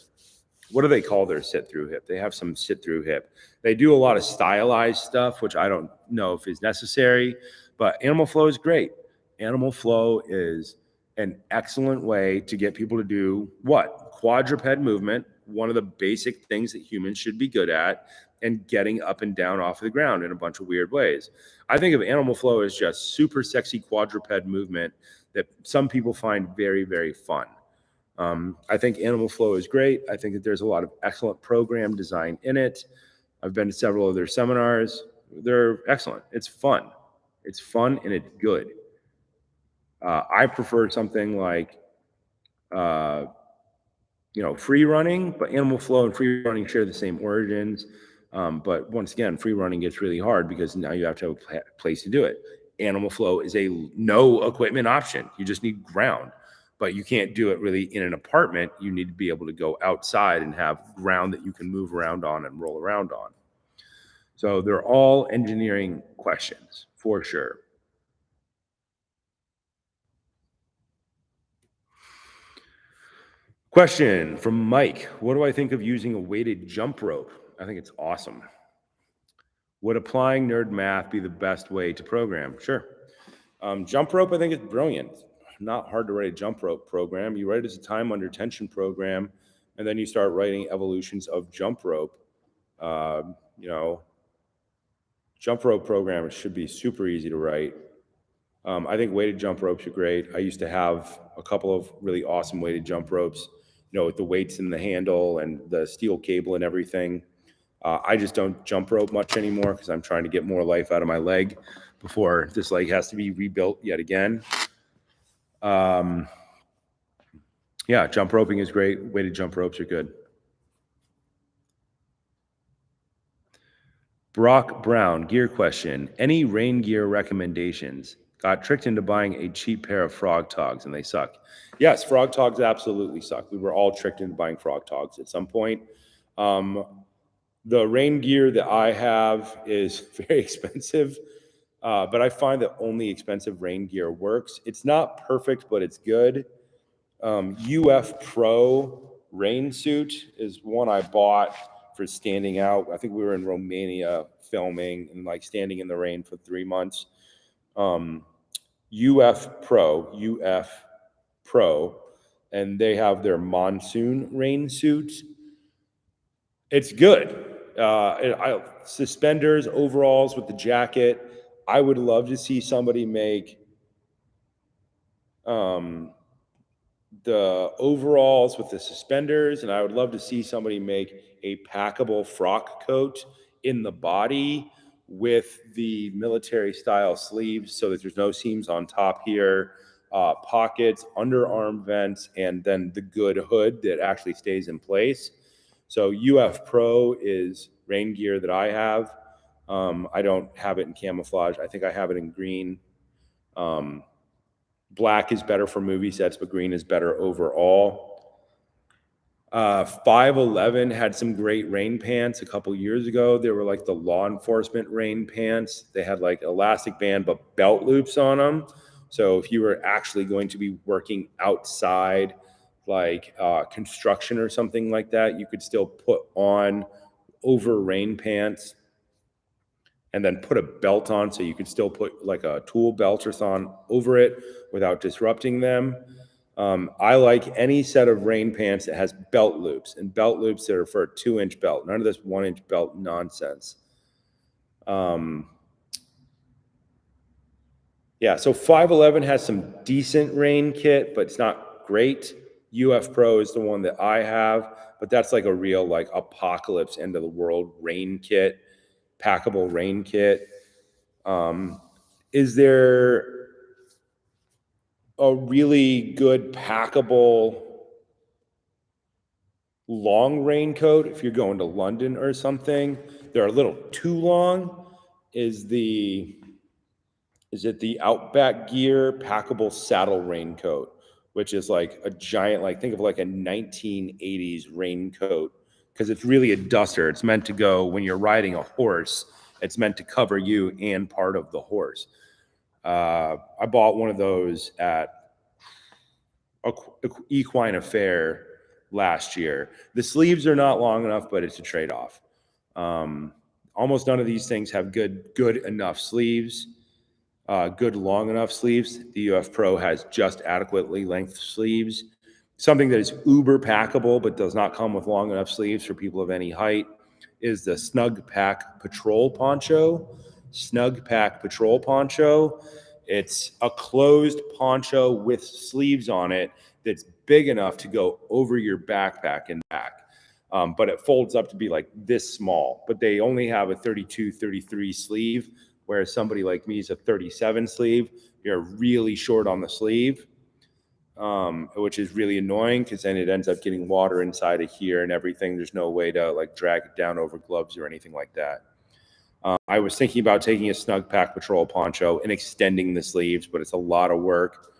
what do they call their sit-through hip? They have some sit-through hip. They do a lot of stylized stuff, which I don't know if is necessary, but Animal Flow is great. Animal Flow is an excellent way to get people to do what? Quadruped movement, one of the basic things that humans should be good at, and getting up and down off of the ground in a bunch of weird ways. I think of Animal Flow as just super sexy quadruped movement that some people find very, very fun. I think Animal Flow is great. I think that there's a lot of excellent program design in it. I've been to several of their seminars. They're excellent. It's fun. It's fun and it's good. I prefer something like, free running, but Animal Flow and free running share the same origins. But once again, free running gets really hard because now you have to have a place to do it. Animal Flow is a no equipment option. You just need ground, but you can't do it really in an apartment. You need to be able to go outside and have ground that you can move around on and roll around on. So they're all engineering questions for sure. Question from Mike. What do I think of using a weighted jump rope? I think it's awesome. Would applying nerd math be the best way to program? Sure. Jump rope, I think it's brilliant. Not hard to write a jump rope program. You write it as a time under tension program, and then you start writing evolutions of jump rope. Jump rope program should be super easy to write. I think weighted jump ropes are great. I used to have a couple of really awesome weighted jump ropes, with the weights in the handle and the steel cable and everything. I just don't jump rope much anymore because I'm trying to get more life out of my leg before this leg has to be rebuilt yet again. Jump roping is great. Weighted jump ropes are good. Brock Brown, gear question. Any rain gear recommendations? Got tricked into buying a cheap pair of Frog Togs and they suck. Yes, Frog Togs absolutely suck. We were all tricked into buying Frog Togs at some point. The rain gear that I have is very expensive, but I find that only expensive rain gear works. It's not perfect, but it's good. UF Pro rain suit is one I bought for standing out. I think we were in Romania filming and like standing in the rain for 3 months. UF Pro, and they have their monsoon rain suit. It's good. Suspenders, overalls with the jacket. I would love to see somebody make the overalls with the suspenders, and I would love to see somebody make a packable frock coat in the body with the military style sleeves so that there's no seams on top here, pockets, underarm vents, and then the good hood that actually stays in place. So UF Pro is rain gear that I have. I don't have it in camouflage. I think I have it in green. Black is better for movie sets, but green is better overall. 511 had some great rain pants a couple years ago. They were like the law enforcement rain pants. They had like elastic band, but belt loops on them. So if you were actually going to be working outside, like construction or something like that, you could still put on over rain pants and then put a belt on, so you could still put like a tool belt or something over it without disrupting them. I like any set of rain pants that has belt loops, and belt loops that are for a 2-inch belt. None of this 1-inch belt nonsense. Yeah, so 511 has some decent rain kit, but it's not great. UF Pro is the one that I have, but that's like a real like apocalypse end of the world rain kit, packable rain kit. Is there a really good packable long raincoat if you're going to London or something? They're a little too long. Is it the Outback Gear packable saddle raincoat, which is like a giant, like think of like a 1980s raincoat, because it's really a duster. It's meant to go when you're riding a horse. It's meant to cover you and part of the horse. I bought one of those at Equine Affair last year. The sleeves are not long enough, but it's a trade-off. Almost none of these things have good enough sleeves, good long enough sleeves. The UF Pro has just adequately length sleeves. Something that is uber packable but does not come with long enough sleeves for people of any height is the Snug Pack Patrol Poncho. Snug Pack Patrol Poncho. It's a closed poncho with sleeves on it that's big enough to go over your backpack and back. But it folds up to be like this small. But they only have a 32, 33 sleeve, whereas somebody like me is a 37 sleeve. You're really short on the sleeve, which is really annoying because then it ends up getting water inside of here and everything. There's no way to like drag it down over gloves or anything like that. I was thinking about taking a Snug Pack Patrol poncho and extending the sleeves, but it's a lot of work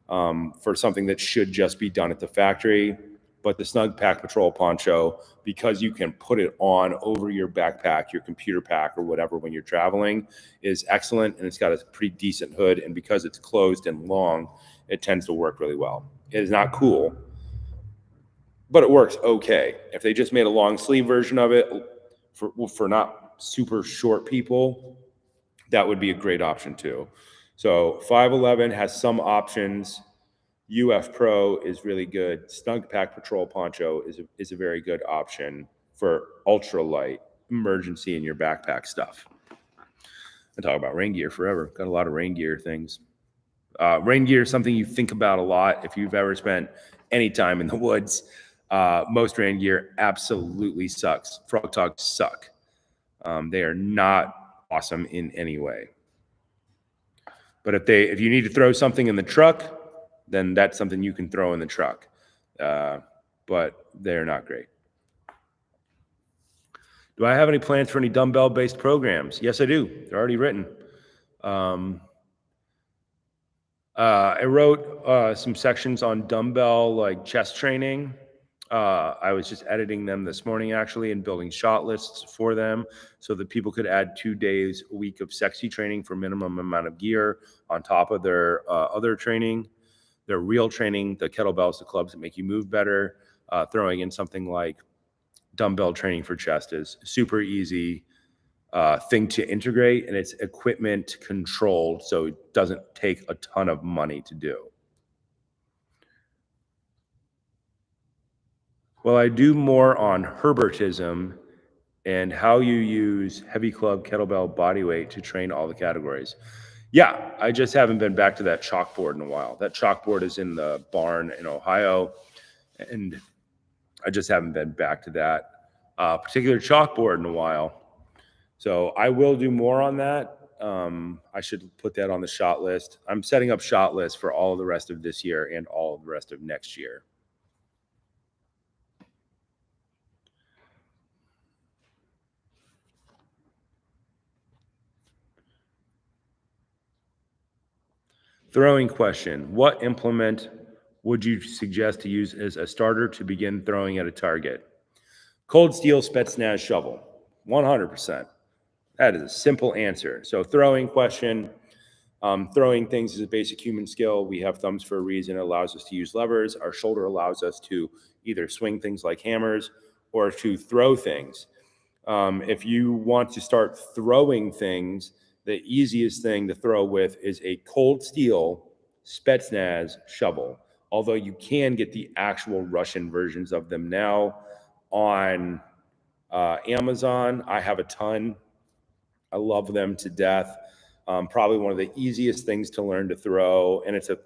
for something that should just be done at the factory. But the Snug Pack Patrol poncho, because you can put it on over your backpack, your computer pack, or whatever when you're traveling, is excellent, and it's got a pretty decent hood. And because it's closed and long, it tends to work really well. It is not cool, but it works okay. If they just made a long sleeve version of it for not super short people, that would be a great option too. So 511 has some options. UF Pro is really good. Snug Pack Patrol Poncho is a very good option for ultralight emergency in your backpack stuff. I talk about rain gear forever. Got a lot of rain gear things. Rain gear is something you think about a lot if you've ever spent any time in the woods. Most rain gear absolutely sucks. Frog Togs suck. They are not awesome in any way. But if you need to throw something in the truck, then that's something you can throw in the truck. But they're not great. Do I have any plans for any dumbbell-based programs? Yes, I do. They're already written. I wrote some sections on dumbbell, like chest training. I was just editing them this morning, actually, and building shot lists for them so that people could add 2 days a week of sexy training for minimum amount of gear on top of their other training. They're real training, the kettlebells, the clubs that make you move better. Throwing in something like dumbbell training for chest is super easy thing to integrate, and it's equipment controlled, so it doesn't take a ton of money to do. Well, I do more on Herbertism and how you use heavy club, kettlebell, body weight to train all the categories. Yeah, I just haven't been back to that chalkboard in a while. That chalkboard is in the barn in Ohio, and I just haven't been back to that particular chalkboard in a while. So I will do more on that. I should put that on the shot list. I'm setting up shot lists for all of the rest of this year and all of the rest of next year. Throwing question. What implement would you suggest to use as a starter to begin throwing at a target? Cold steel Spetsnaz shovel, 100%. That is a simple answer. So throwing question, throwing things is a basic human skill. We have thumbs for a reason. It allows us to use levers. Our shoulder allows us to either swing things like hammers or to throw things. If you want to start throwing things, the easiest thing to throw with is a cold steel Spetsnaz shovel. Although you can get the actual Russian versions of them now on Amazon. I have a ton. I love them to death. Probably one of the easiest things to learn to throw, and it's a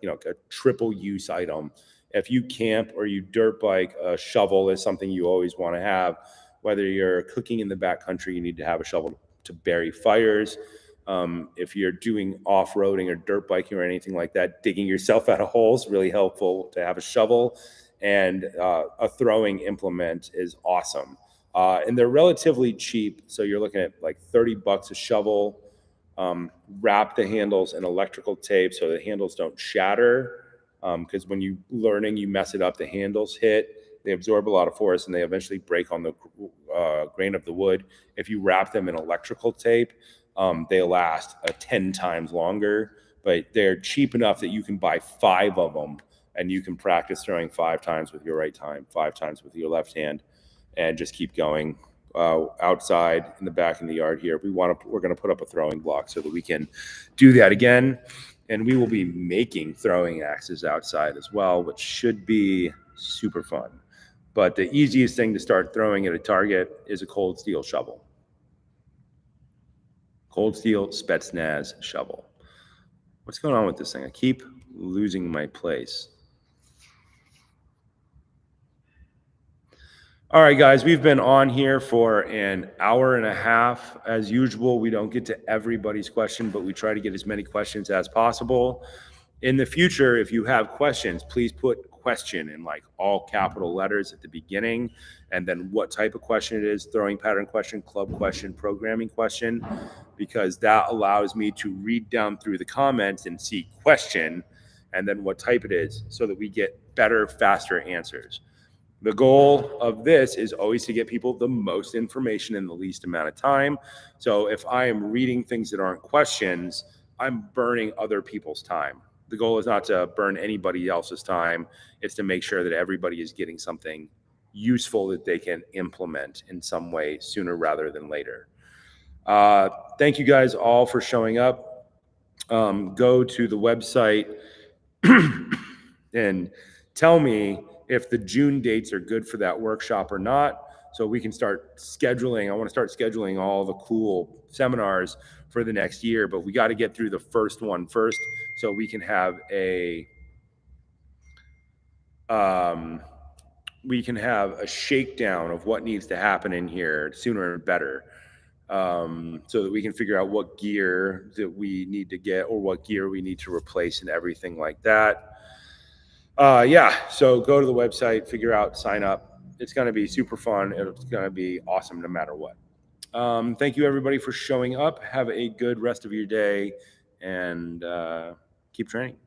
triple use item. If you camp or you dirt bike, a shovel is something you always want to have. Whether you're cooking in the backcountry, you need to have a shovel to bury fires. If you're doing off-roading or dirt biking or anything like that, digging yourself out of holes, really helpful to have a shovel. And a throwing implement is awesome. And they're relatively cheap. So you're looking at like $30 a shovel. Wrap the handles in electrical tape so the handles don't shatter. Because when you learning, you mess it up, the handles hit, they absorb a lot of force, and they eventually break on the grain of the wood. If you wrap them in electrical tape, they last 10 times longer, but they're cheap enough that you can buy 5 of them, and you can practice throwing 5 times with your right hand, 5 times with your left hand, and just keep going. Outside in the back in the yard here, we're going to put up a throwing block so that we can do that again. And we will be making throwing axes outside as well, which should be super fun. But the easiest thing to start throwing at a target is a cold steel shovel. Cold steel Spetsnaz shovel. What's going on with this thing? I keep losing my place. All right, guys, we've been on here for an hour and a half. As usual, we don't get to everybody's question, but we try to get as many questions as possible. In the future, if you have questions, please put question in like all capital letters at the beginning, and then what type of question it is, throwing pattern question, club question, programming question, because that allows me to read down through the comments and see question, and then what type it is, so that we get better, faster answers. The goal of this is always to get people the most information in the least amount of time. So if I am reading things that aren't questions, I'm burning other people's time. The goal is not to burn anybody else's time. It's to make sure that everybody is getting something useful that they can implement in some way sooner rather than later. Thank you guys all for showing up. Go to the website and tell me if the June dates are good for that workshop or not, so we can start scheduling. I want to start scheduling all the cool seminars for the next year, but we got to get through the first one first so we can have a shakedown of what needs to happen in here sooner and better, so that we can figure out what gear that we need to get or what gear we need to replace and everything like that. So go to the website, figure out, sign up. It's going to be super fun. It's going to be awesome no matter what. Thank you, everybody, for showing up. Have a good rest of your day, and keep training.